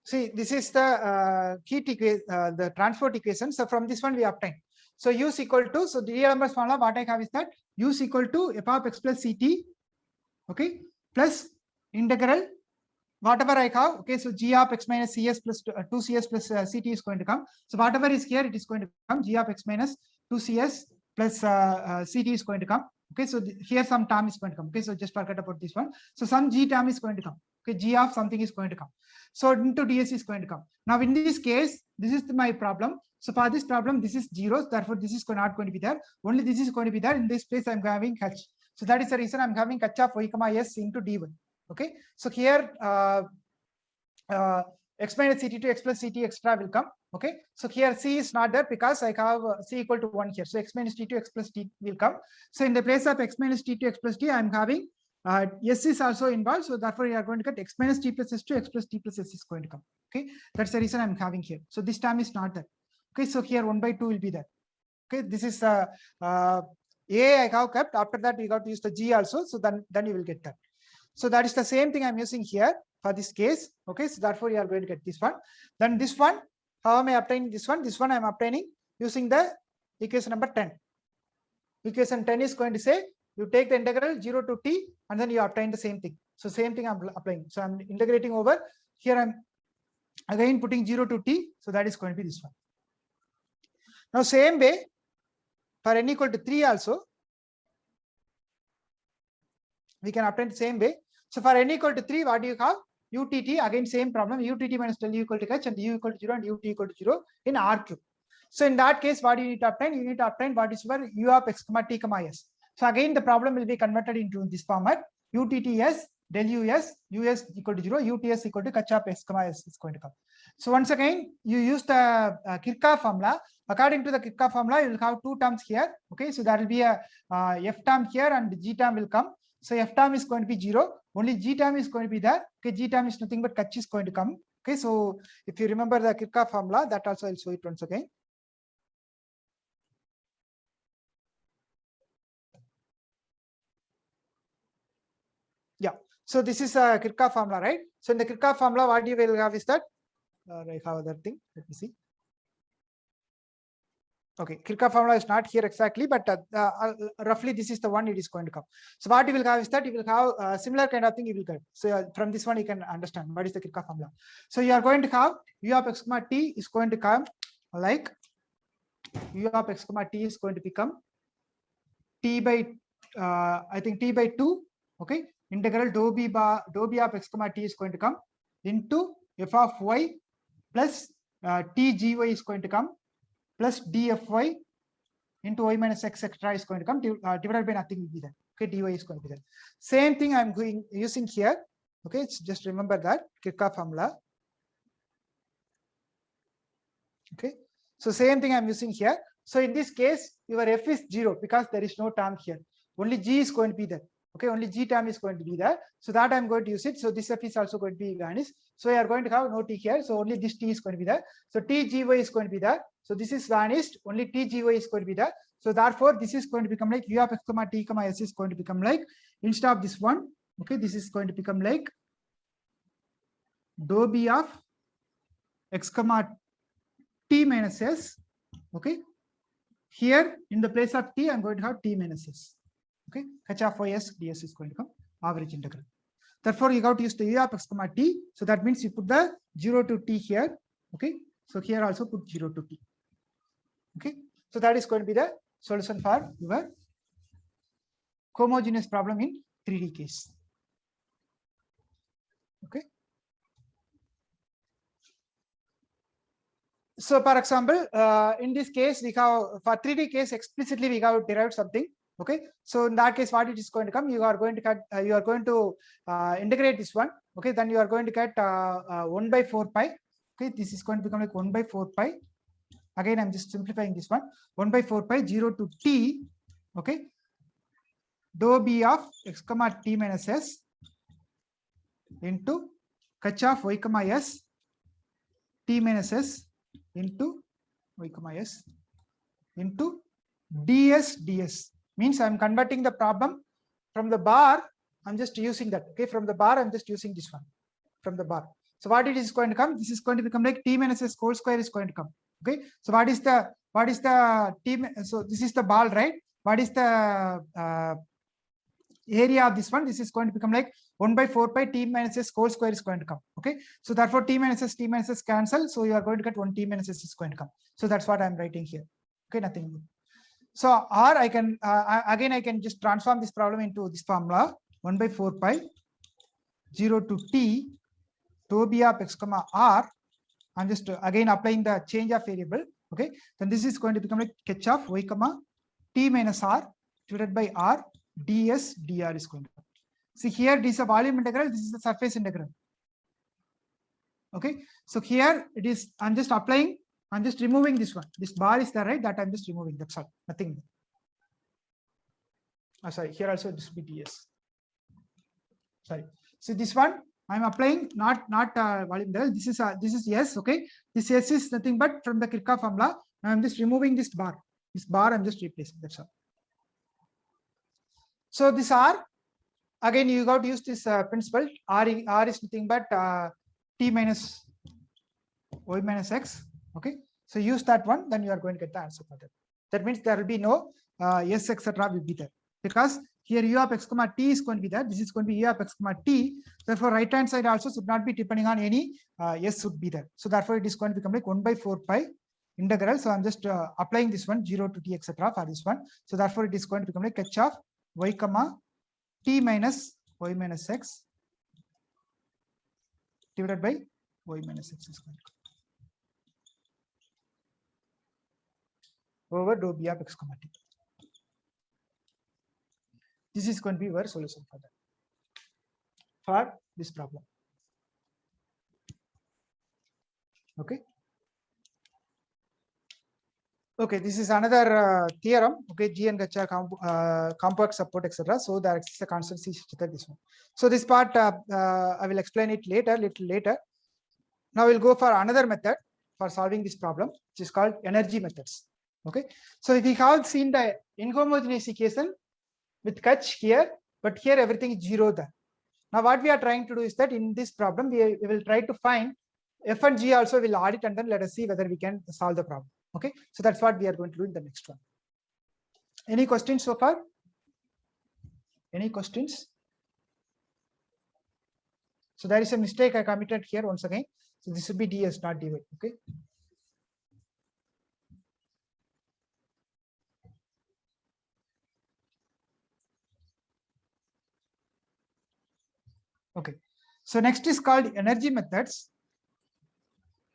See, this is the heat equation, the transport equation. So from this one we obtain. So u is equal to, so D'Alembert's formula, what I have is that u is equal to f of x plus ct, okay, plus integral whatever I have. Okay, so g of x minus cs plus 2cs plus ct is going to come. So whatever is here, it is going to come. G of x minus 2cs plus ct is going to come. Okay, so here some term is going to come. Okay, so just forget about this one. So some g term is going to come. Okay, g of something is going to come. So into ds is going to come. Now in this case, this is my problem. So for this problem, this is 0. Therefore, this is not going to be there. Only this is going to be there. In this place, I'm having h. So that is the reason I'm having Kirchhoff y comma s into dy. Okay, so here x minus ct to x plus ct extra will come. Okay, so here c is not there because I have c equal to 1 here. So x minus t to x plus t will come. So in the place of x minus t to x plus t, I'm having s is also involved. So therefore, you are going to get x minus t plus s to x plus t plus s is going to come. Okay, that's the reason I'm having here. So this term is not there. Okay, so here 1 by 2 will be there. Okay, this is a I have kept. After that, we got to use the g also. So then you will get that. So that is the same thing I'm using here for this case. Okay, so therefore you are going to get this one. Then this one, how am I obtaining this one? This one I'm obtaining using the equation number 10. Equation 10 is going to say you take the integral 0 to t and then you obtain the same thing. So same thing I'm applying. So I'm integrating over here. I'm again putting 0 to t. So that is going to be this one. Now same way for n equal to 3 also, we can obtain the same way. So for n equal to 3, what do you have? UTT, again same problem, UTT minus del u equal to h and u equal to 0 and ut equal to 0 in R cube. So in that case, what do you need to obtain? You need to obtain what is your u of x comma t comma s. So again, the problem will be converted into this format. UTTS del us, us equal to 0, UTS equal to Kirchhoff x comma s is going to come. So once again, you use the Kirchhoff formula. According to the Kirchhoff formula, you will have two terms here. Okay, so there will be a f term here and g term will come. So f term is going to be 0. Only g term is going to be there. Okay, g term is nothing but Kach is going to come. Okay, so if you remember the Kirchhoff formula, that also I'll show it once again. Yeah. So this is a Kirchhoff formula, right? So in the Kirchhoff formula, what you will have is that I have other thing. Let me see. Okay, Kirchhoff formula is not here exactly, but roughly this is the one it is going to come. So what you will have is that you will have similar kind of thing you will get. So from this one you can understand what is the Kirchhoff formula. So you are going to have u of x comma t is going to come like u of x comma t is going to become t by I think t by 2. Okay, integral dou b of x comma t is going to come into f of y plus t gy is going to come plus dfy into y minus x extra is going to come divided by nothing will be there. Okay, dy is going to be there. Same thing I'm going using here. Okay, it's just remember that Kirchhoff formula. Okay, so same thing I'm using here. So in this case, your f is 0 because there is no term here. Only g is going to be there. Okay, only G term is going to be there. So that I'm going to use it. So this F is also going to be vanished. So we are going to have no T here. So only this T is going to be there. So TGY is going to be there. So this is vanished. Only TGY is going to be there. So therefore, this is going to become like U of X comma T comma S is going to become like, instead of this one, okay, this is going to become like dou B of X comma T minus S. Okay. Here in the place of T, I'm going to have T minus S. Okay, h of y(s) ds is going to come average integral. Therefore, you got to use the u of x comma t. So that means you put the 0 to t here. Okay, so here also put 0 to t. Okay, so that is going to be the solution for your homogeneous problem in 3D case. Okay. So, for example, in this case, we have for 3D case explicitly we have derived something. Okay, so in that case, what it is going to come? You are going to cut. You are going to integrate this one. Okay, then you are going to get 1 by 4 pi. Okay, this is going to become like 1 by 4 pi. Again, I'm just simplifying this one. 1 by 4 pi 0 to t. Okay, dou b of x comma t minus s into h of y comma s t minus s into y comma s into ds. Means I'm converting the problem from the bar. I'm just using that. Okay, from the bar, I'm just using this one from the bar. So what it is going to come? This is going to become like t minus s whole square is going to come. Okay, so what is the t? So this is the ball, right? What is the area of this one? This is going to become like 1 by 4 pi t minus s whole square is going to come. Okay, so therefore t minus s cancel. So you are going to get 1 t minus s is going to come. So that's what I'm writing here. Okay, nothing more. So or I can again I can just transform this problem into this formula 1 by 4 pi 0 to t dou b of x comma r. I'm just again applying the change of variable. Okay, then this is going to become like h of y comma t minus r divided by r ds dr is going to come. See here, this is a volume integral, this is the surface integral. Okay, so here it is, I'm just applying, I'm just removing this one. This bar is there, right? That I'm just removing. That's all. Nothing. Oh, sorry. Here also this will be ds. Sorry. So this one I'm applying not volume integral. This is yes. Okay. This s is nothing but from the Kirchhoff formula. Now I'm just removing this bar. This bar I'm just replacing. That's all. So this r, again you got to use this principle. R is nothing but t minus y minus x. Okay, so use that one, then you are going to get the answer for that. That means there will be no s etc. will be there, because here u of x comma t is going to be there. This is going to be u of x comma t. Therefore, right hand side also should not be depending on any s should be there. So therefore, it is going to become like 1 by 4 pi integral. So I'm just applying this one 0 to t etc. for this one. So therefore, it is going to become like h of y comma t minus y minus x divided by y minus x is going to come over dou b of x comma t. This is going to be your solution for that, for this problem. Okay. Okay, this is another theorem. Okay, G and H are compact support, etc. So that is the constancy. This one. So this part I will explain it later, little later. Now we'll go for another method for solving this problem, which is called energy methods. Okay, so if we have seen the inhomogeneous equation with H here, but here everything is 0 there. Now what we are trying to do is that in this problem we will try to find f and g also, will add it, and then let us see whether we can solve the problem. Okay, so that's what we are going to do in the next one. Any questions so far? Any questions? So there is a mistake I committed here once again. So this will be ds, not dy. Okay. Okay, so next is called energy methods.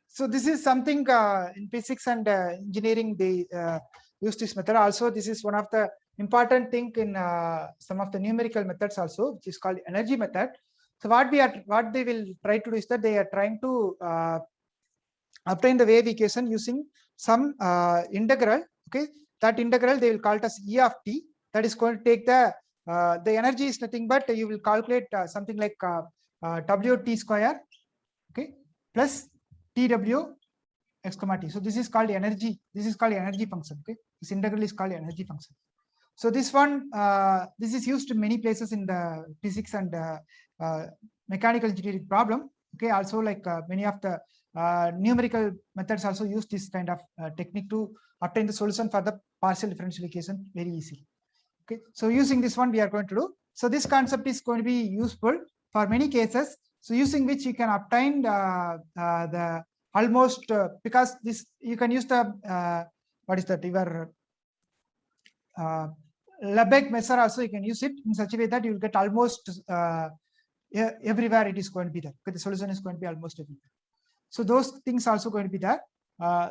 So this is something in physics and engineering they use this method. Also, this is one of the important thing in some of the numerical methods also, which is called energy method. So what they will try to do is that they are trying to obtain the wave equation using some integral. Okay, that integral they will call it as E of t. That is going to take the the energy is nothing but you will calculate something like WT square, okay, plus TW x comma t. So this is called energy. This is called energy function. Okay, this integral is called energy function. So this one, this is used in many places in the physics and mechanical engineering problem. Okay, also like many of the numerical methods also use this kind of technique to obtain the solution for the partial differential equation very easily. Okay, so using this one we are going to do. So this concept is going to be useful for many cases. So using which you can obtain the almost because this you can use the what is that your Lebesgue measure also you can use it in such a way that you will get almost everywhere it is going to be there. Okay, the solution is going to be almost everywhere. So those things also going to be there.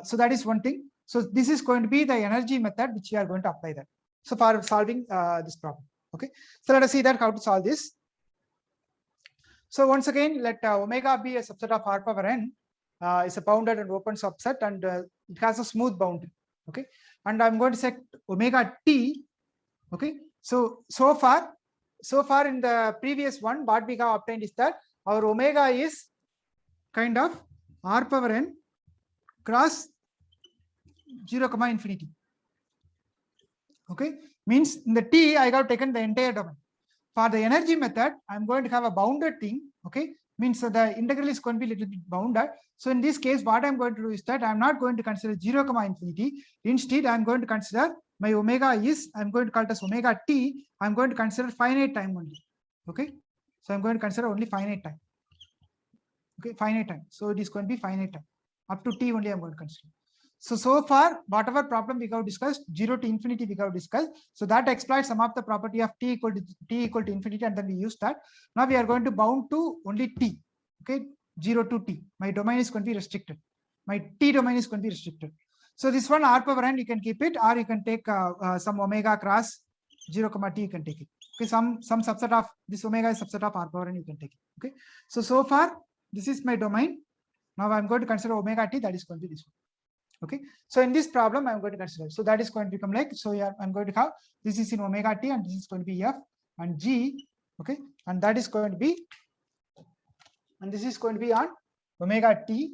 So that is one thing. So this is going to be the energy method which you are going to apply that. So for solving this problem. Okay. So let us see that how to solve this. So once again, let omega be a subset of r power n. Is a bounded and open subset, and it has a smooth boundary. Okay. And I'm going to set omega t. Okay. So far in the previous one, what we have obtained is that our omega is kind of r power n cross 0, infinity. Okay, means in the t I have taken the entire domain. For the energy method, I'm going to have a bounded thing. Okay, means the integral is going to be a little bit bounded. So in this case, what I'm going to do is that I'm not going to consider 0, infinity. Instead, I'm going to consider my omega is, I'm going to call it as omega t. I'm going to consider finite time only. Okay, so I'm going to consider only finite time. Okay, finite time. So it is going to be finite time. Up to t only I'm going to consider. So far, whatever problem we have discussed, 0 to infinity we have discussed. So that exploits some of the property of t equal to infinity, and then we use that. Now we are going to bound to only t. Okay, 0 to t. My domain is going to be restricted. My t domain is going to be restricted. So this one r power n you can keep it, or you can take some omega cross 0, t you can take it. Okay, some subset of this omega is subset of r power n you can take it. Okay, so far this is my domain. Now I'm going to consider omega t, that is going to be this one. Okay, so in this problem I'm going to consider, so that is going to become like, so yeah, I'm going to have this is in omega t and this is going to be f and g. Okay, and that is going to be, and this is going to be on omega t,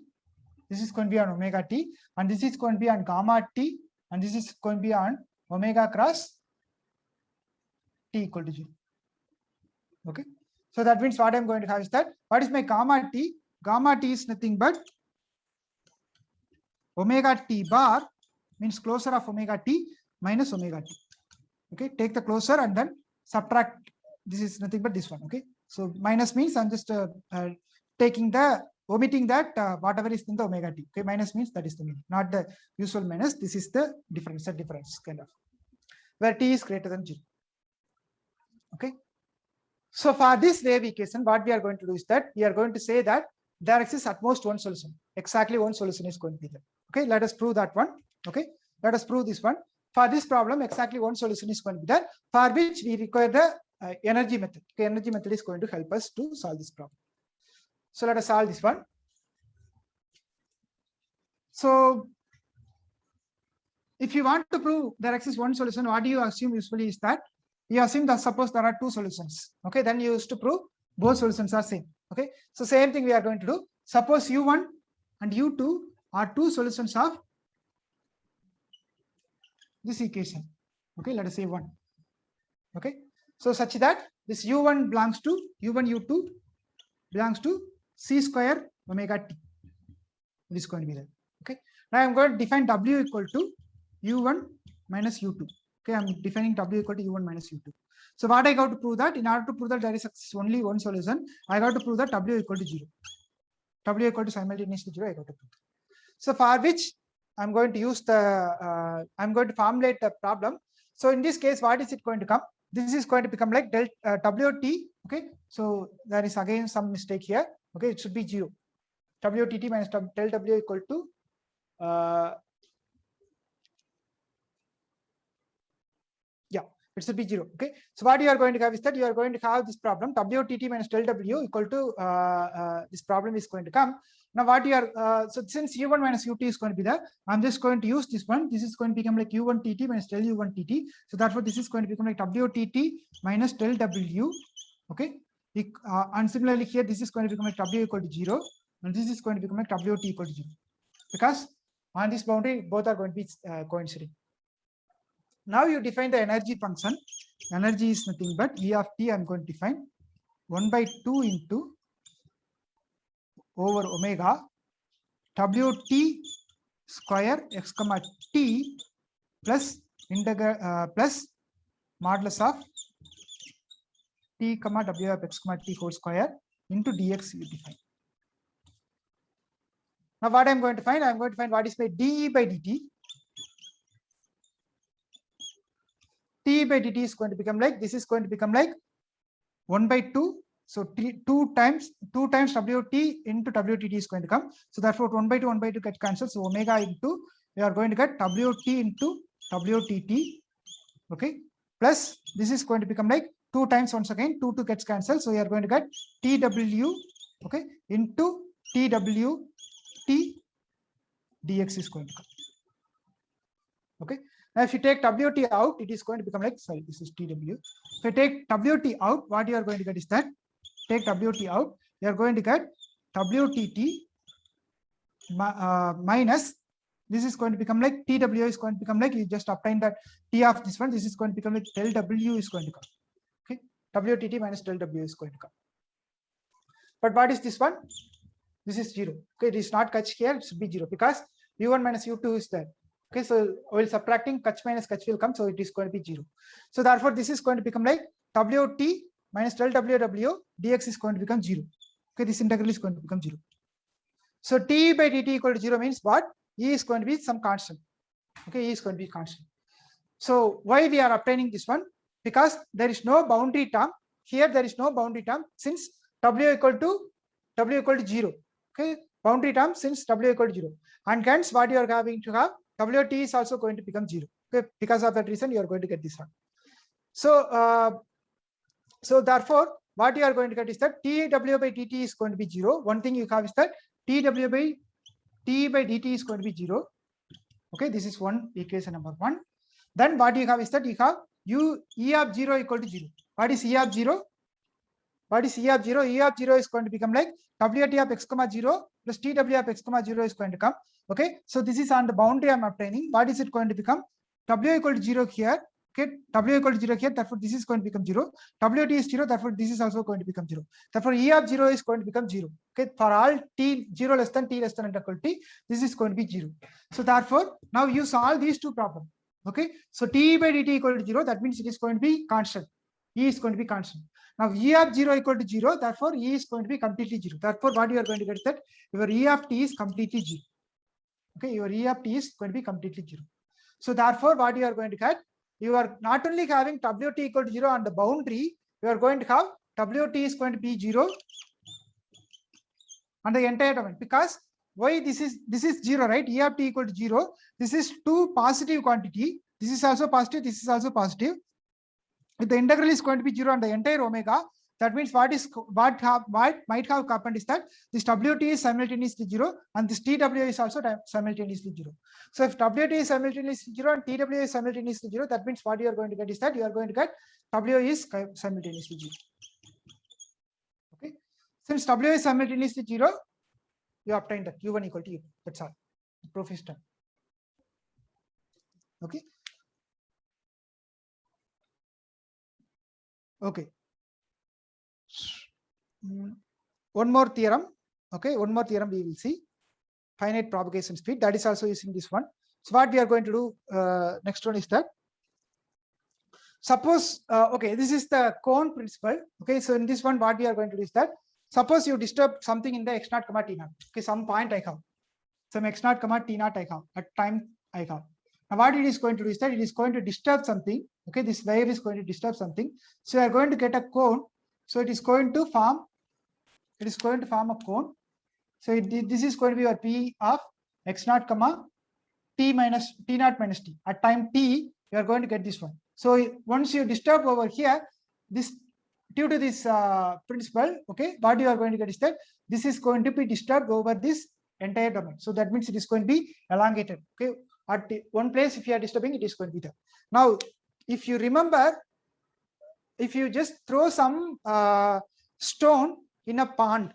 this is going to be on omega t, and this is going to be on gamma t, and this is going to be on omega cross t equal to 0. Okay, so that means what I'm going to have is that, what is my gamma t? Gamma t is nothing but omega t bar, means closure of omega t minus omega t. Okay, take the closure and then subtract. This is nothing but this one. Okay, so minus means I'm just taking the, omitting that whatever is in the omega t. Okay, minus means that is the meaning, not the usual minus. This is the difference, a difference kind of, where t is greater than 0. Okay, so for this wave equation, what we are going to do is that we are going to say that there exists at most one solution. Exactly one solution is going to be there. Okay, let us prove that one. Okay, let us prove this one. For this problem, exactly one solution is going to be there, for which we require the energy method. Okay, energy method is going to help us to solve this problem. So let us solve this one. So if you want to prove there exists one solution, what do you assume usually is that you assume that suppose there are two solutions. Okay, then you used to prove both solutions are same. Okay, so same thing we are going to do. Suppose u1 and u2 are two solutions of this equation. Okay, let us say 1. Okay, so such that this u1 belongs to u1 u2 belongs to c square omega t. It is going to be there. Okay, now I'm going to define w equal to u1 minus u2. Okay, I'm defining w equal to u1 minus u2. So what I got to prove that, in order to prove that there is only one solution, I got to prove that w equal to 0. W equal to simultaneously 0, I got to prove. So for which I'm going to use the, I'm going to formulate the problem. So in this case, what is it going to come? This is going to become like del WT. Okay, so there is again some mistake here. Okay, it should be 0. WTT minus del W equal to yeah, It should be 0. Okay. So what you are going to have is that you are going to have this problem WTT minus del W equal to this problem is going to come. Now what you are so since U1 minus U2 is going to be there, I'm just going to use this one. This is going to become like U1 TT minus del U1 TT. So therefore this is going to become like WTT minus del W. Okay. And similarly here this is going to become like W equal to 0, and this is going to become like WT equal to 0, because on this boundary both are going to be coinciding. Now you define the energy function. Energy is nothing but E of T. I'm going to define 1/2 into over omega WT square x comma T plus integral plus modulus of T comma W of x comma T whole square into dx you define. Now what I'm going to find? I'm going to find what is my dE by dt. T by dt is going to become like, this is going to become like 1/2. So 2 times WT into WTT is going to come. So therefore 1/2 get cancelled. So omega into, we are going to get WT into WTT. Okay. Plus this is going to become like 2 times once again, 2 gets cancelled. So we are going to get TW, okay, into TWT dx is going to come. Okay. Now if you take WT out, it is going to become like, sorry, this is TW. If you take WT out, what you are going to get is that, take WT out, you are going to get WTT minus, this is going to become like TW is going to become like, you just obtain that T of this one, this is going to become like del W is going to come. Okay. WTT minus del W is going to come. But what is this one? This is 0. Okay. It is not catch here, it should be 0 because U1 minus U2 is there. Okay, so while subtracting, catch minus catch will come, so it is going to be 0. So therefore, this is going to become like WT minus del WW dx is going to become 0. Okay, this integral is going to become 0. So T by dt equal to 0 means what? E is going to be some constant. Okay, E is going to be constant. So why we are obtaining this one? Because there is no boundary term. Here there is no boundary term since W equal to 0. Okay, boundary term since W equal to 0. And hence what you are having to have, WT is also going to become 0. Okay, because of that reason, you are going to get this one. So, so therefore, what you are going to get is that TW by dt is going to be 0. One thing you have is that TW by T by dt is going to be 0. Okay, this is one equation number 1. Then what you have is that you have E of 0 equal to 0. What is E of 0? What is E of 0? E of 0 is going to become like WT of x comma 0 plus TW of x comma 0 is going to come. Okay, so this is on the boundary I'm obtaining. What is it going to become? W equal to 0 here. Okay, W equal to 0 here. Therefore, this is going to become 0. WT is 0. Therefore, this is also going to become 0. Therefore, E of 0 is going to become 0. Okay, for all t 0 less than t less than or equal to t, this is going to be 0. So therefore, now you solve these two problems. Okay, so T by dt equal to 0. That means it is going to be constant. E is going to be constant. Now E of 0 equal to 0. Therefore, E is going to be completely 0. Therefore, what you are going to get is that your E of t is completely 0. Okay, your E of t is going to be completely 0. So therefore, what you are going to get, you are not only having WT equal to 0 on the boundary, you are going to have WT is going to be 0 on the entire domain. Because why this is 0, right? E of t equal to 0. This is two positive quantity. This is also positive. This is also positive. If the integral is going to be 0 on the entire omega, that means what might have happened is that this WT is simultaneously 0 and this TW is also simultaneously 0. So if WT is simultaneously 0 and TW is simultaneously 0, that means what you are going to get is that you are going to get W is simultaneously 0. Okay. Since W is simultaneously 0, you obtain that U1 equal to U. That's all. The proof is done. Okay. Okay. One more theorem. Okay, one more theorem we will see. Finite propagation speed. That is also using this one. So what we are going to do next one is that, suppose okay, this is the cone principle. Okay, so in this one, what we are going to do is that, suppose you disturb something in the x0, t0. Okay, some point I have, some x0, t0 I have at time I have. Now what it is going to do is that it is going to disturb something. Okay, this wave is going to disturb something. So you are going to get a cone. So it is going to form. It is going to form a cone. So this is going to be your P of x0, t0 minus t. At time t, you are going to get this one. So once you disturb over here, this due to this principle, okay, what you are going to get is that this is going to be disturbed over this entire domain. So that means it is going to be elongated. Okay, at one place, if you are disturbing, it is going to be there. Now, if you remember, if you just throw some stone in a pond,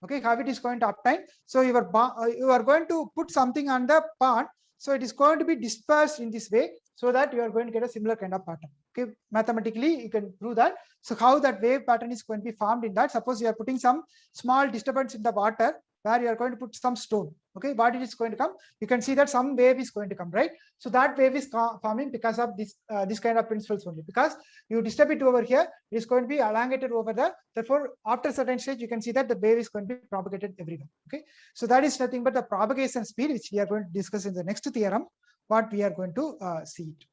okay, how it is going to obtain? So you are going to put something on the pond, so it is going to be dispersed in this way, so that you are going to get a similar kind of pattern. Okay, mathematically you can prove that. So how that wave pattern is going to be formed in that? Suppose you are putting some small disturbance in the water, where you are going to put some stone. Okay, what it is going to come? You can see that some wave is going to come, right? So that wave is forming because of this kind of principles only. Because you disturb it over here, it is going to be elongated over there. Therefore, after certain stage, you can see that the wave is going to be propagated everywhere. Okay, so that is nothing but the propagation speed, which we are going to discuss in the next theorem. What we are going to see it.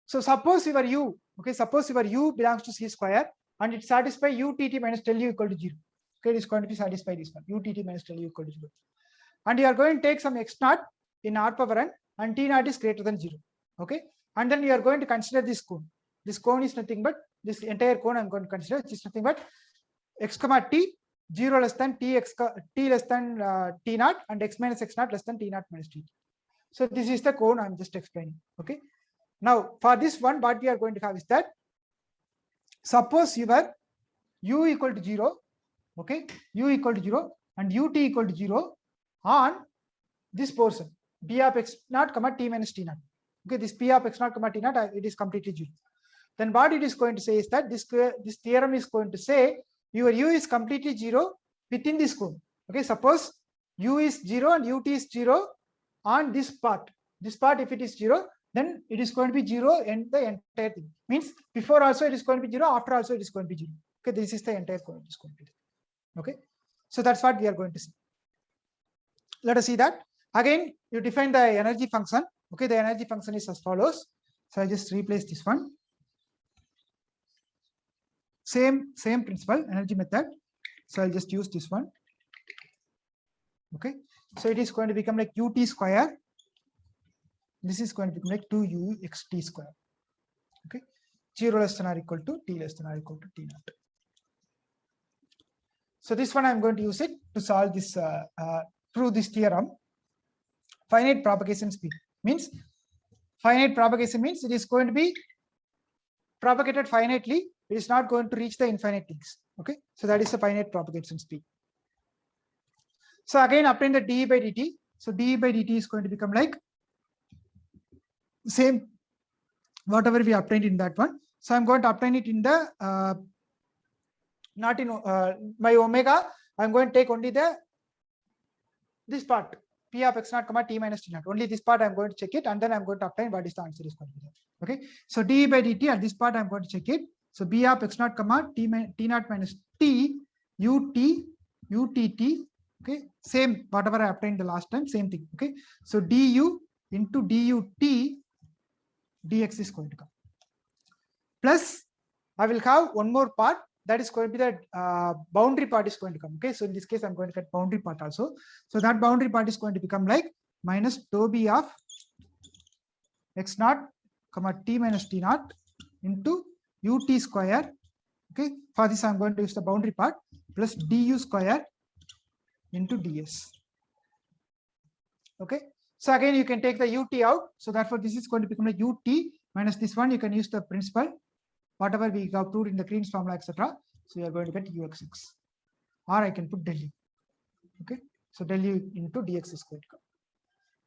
So suppose your u, okay, suppose your u belongs to C square and it satisfies utt minus del u equal to 0. Okay, it is going to be satisfied this one, utt minus del u equal to 0. And you are going to take some x naught in r power n and t naught is greater than 0. Okay, and then you are going to consider this cone. This cone is nothing but this entire cone I'm going to consider, which is nothing but x comma t 0 less than t less than t naught and x minus x naught less than t naught minus t. So this is the cone I'm just explaining. Okay. Now for this one, what we are going to have is that suppose your u equal to 0, okay, u equal to 0 and ut equal to 0 on this portion b of x naught comma t minus t naught. Okay, this p of x naught comma t naught, it is completely 0. Then what it is going to say is that this theorem is going to say your u is completely 0 within this cone. Okay, suppose u is 0 and ut is 0 on this part. This part, if it is 0, then it is going to be 0 in the entire thing. Means before also it is going to be 0, after also it is going to be 0. Okay, this is the entire cone. Is going to be. Okay, so that's what we are going to see. Let us see that. Again, you define the energy function. Okay, the energy function is as follows. So I just replace this one. Same principle, energy method. So I'll just use this one. Okay, so it is going to become like ut square. This is going to become like 2uxt square. Okay, 0 less than or equal to t less than or equal to t naught. So this one I'm going to use it to solve this, prove this theorem. Finite propagation speed means it is going to be propagated finitely. It is not going to reach the infinite things. Okay, so that is the finite propagation speed. So again, obtain the dE by dt. So dE by dt is going to become like same whatever we obtained in that one. So I'm going to obtain it in the not in my omega. I'm going to take only this part p of x naught comma t minus t naught. Only this part I'm going to check it, and then I'm going to obtain what is the answer is going to be there. Okay, so dE by dt at this part I'm going to check it. So b of x naught comma t naught minus t utt. Okay, same whatever I obtained the last time, same thing. Okay, so du into dut dx is going to come. Plus, I will have one more part, that is going to be the boundary part is going to come. Okay, so in this case, I'm going to get boundary part also. So that boundary part is going to become like minus dou b of x naught comma t minus t naught into ut square. Okay, for this I'm going to use the boundary part plus du square into ds. Okay, so again you can take the ut out. So therefore this is going to become a ut minus this one. You can use the principal, whatever we have proved in the Green's formula, etc. So you are going to get uxx, or I can put del u. Okay, so del u into dx is going to come.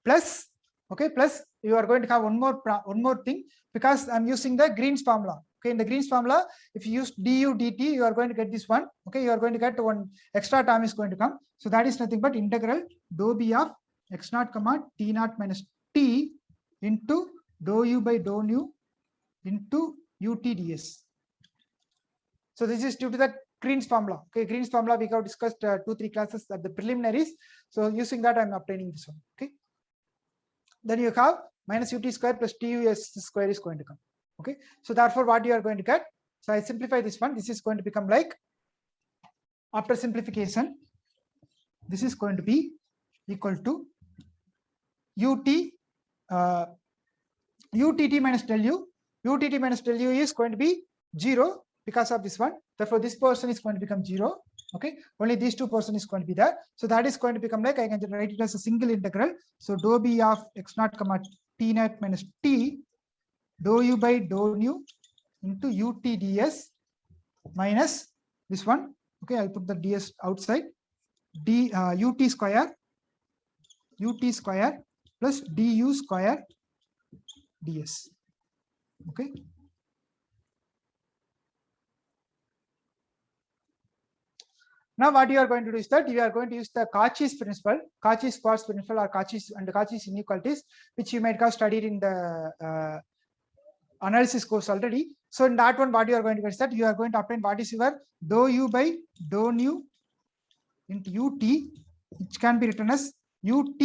Plus, okay, plus you are going to have one more thing, because I'm using the Green's formula. Okay, in the Green's formula, if you use du dt, you are going to get this one. Okay, you are going to get one extra term is going to come. So that is nothing but integral dou b of x naught comma t naught minus t into dou u by dou nu into ut ds. So this is due to the Green's formula. Okay, Green's formula we have discussed 2-3 classes at the preliminaries. So using that, I'm obtaining this one. Okay, then you have minus ut square plus tus square is going to come. Okay, so therefore what you are going to get, so I simplify this one. This is going to become like, after simplification, this is going to be equal to ut utt minus del u. Utt minus del u is going to be 0 because of this one. Therefore, this portion is going to become 0. Okay, only these two portion is going to be there. So that is going to become like, I can write it as a single integral. So dou b of x naught comma t naught minus t dou u by dou nu into ut ds minus this one. Okay, I'll put the ds outside. Ut square plus du square ds. Okay. Now what you are going to do is that you are going to use the Cauchy's principle, Cauchy's quartz principle, or Cauchy's and Cauchy's inequalities, which you might have studied in the analysis course already. So in that one, what you are going to get is that you are going to obtain what is your dou u by dou nu into ut, which can be written as ut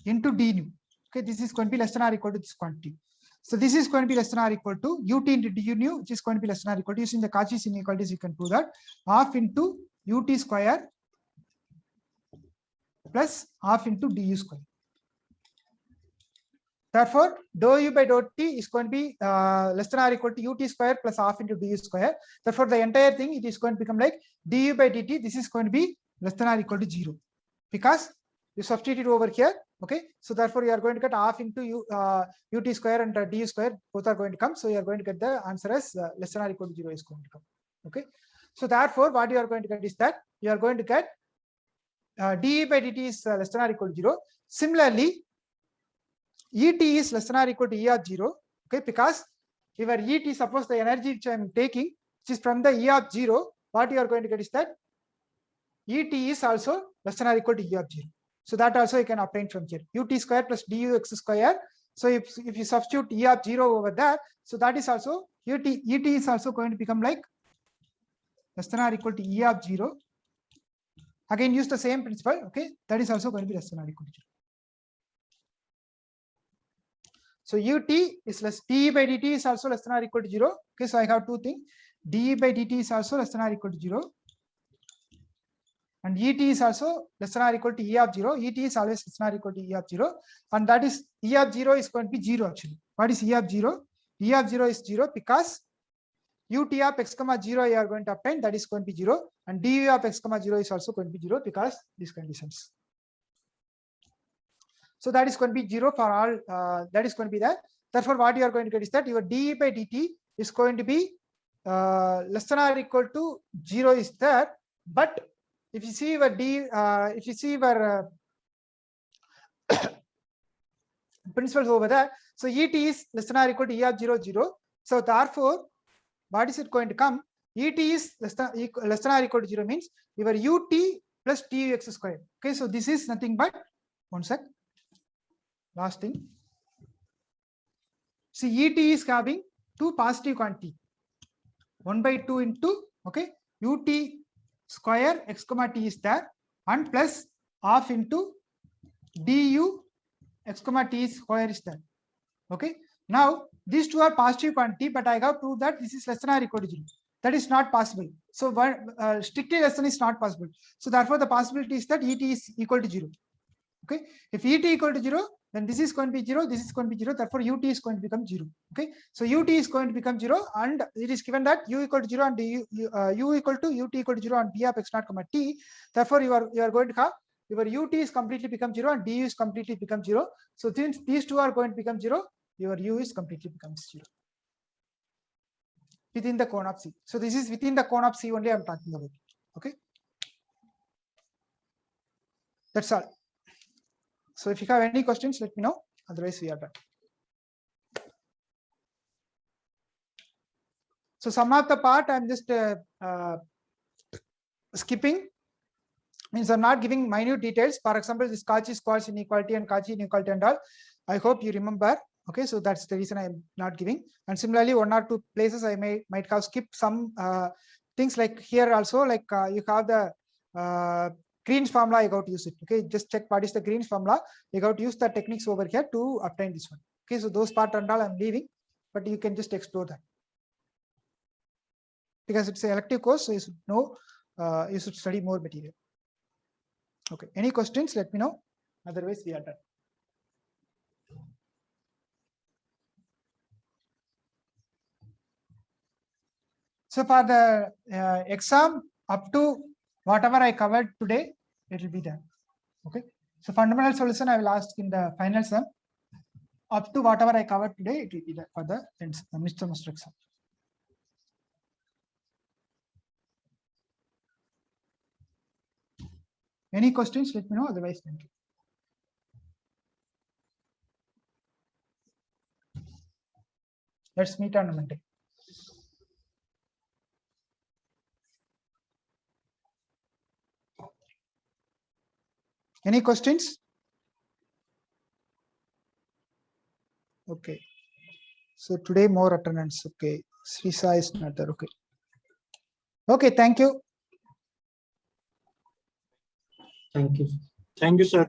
into d nu. Okay, this is going to be less than or equal to this quantity. So this is going to be less than or equal to ut into du nu, which is going to be less than or equal to, using the Cauchy's inequalities, you can prove that, half into ut square plus half into du square. Therefore, dou u by dou t is going to be less than or equal to ut square plus half into du square. Therefore, the entire thing, it is going to become like du by dt. This is going to be less than or equal to 0 because you substitute over here. Okay, so therefore you are going to get half into ut square and du square, both are going to come. So you are going to get the answer as less than or equal to 0 is going to come. Okay, so therefore what you are going to get is that you are going to get dE by dt is less than or equal to 0. Similarly, ET is less than or equal to E of 0. Okay, because your ET, suppose the energy which I am taking, which is from the E of 0, what you are going to get is that ET is also less than or equal to E of 0. So that also you can obtain from here. Ut square plus dux square. So if you substitute E of 0 over there, so that is also ET is also going to become like less than or equal to E of 0. Again, use the same principle. Okay, that is also going to be less than or equal to 0. So ut is less, dE by dt is also less than or equal to 0. Okay, so I have two things. dE by dt is also less than or equal to 0. And ET is also less than or equal to E of 0. ET is always less than or equal to E of 0. And that is E of 0 is going to be 0 actually. What is E of 0? E of 0 is 0 because ut of x comma 0 you are going to obtain, that is going to be 0. And du of x comma 0 is also going to be 0 because these conditions. So that is going to be 0 for all, that is going to be there. Therefore, what you are going to get is that your dE by dt is going to be less than or equal to 0 is there. But if you see your if you see your principles over there, so ET is less than or equal to E of 0, 0. So therefore, what is it going to come? ET is less than or equal to 0 means your ut plus dux square. Okay, so this is nothing but, one sec, last thing. See, ET is having two positive quantity, 1 by 2 into, okay, ut square x comma t is there, and plus half into du x comma t square is there. Okay, now these two are positive quantity, but I have proved that this is less than or equal to 0. That is not possible. So strictly less than is not possible. So therefore the possibility is that ET is equal to 0. Okay, if ET equal to 0, then this is going to be 0, this is going to be 0, therefore ut is going to become 0. Okay, so ut is going to become 0, and it is given that u equal to 0 and u equal to ut equal to 0 and b of x naught comma t. Therefore you are going to have your ut is completely become 0 and du is completely become 0. So since these two are going to become 0, your u is completely becomes 0 within the cone of C. So this is within the cone of C only I am talking about. Okay, that's all. So if you have any questions, let me know. Otherwise, we are done. So some of the part I'm just skipping. Means I'm not giving minute details. For example, this Cauchy's quartz inequality and Cauchy inequality and all. I hope you remember. Okay, so that's the reason I'm not giving. And similarly, one or two places I might have skipped some things, like here also, like you have the Green's formula, you got to use it. Okay, just check what is the Green's formula. You got to use the techniques over here to obtain this one. Okay, so those part and all I'm leaving, but you can just explore that because it's an elective course, so you should know, you should study more material. Okay, any questions? Let me know. Otherwise, we are done. So for the exam, up to whatever I covered today, it will be there. Okay. So fundamental solution I will ask in the final sum. Up to whatever I covered today, it will be there for the mid semester exam. Any questions? Let me know. Otherwise, thank you. Let's meet on Monday. Any questions? Okay. So today more attendance. Okay. Srisa is not there. Okay. Okay. Thank you. Thank you. Thank you, sir.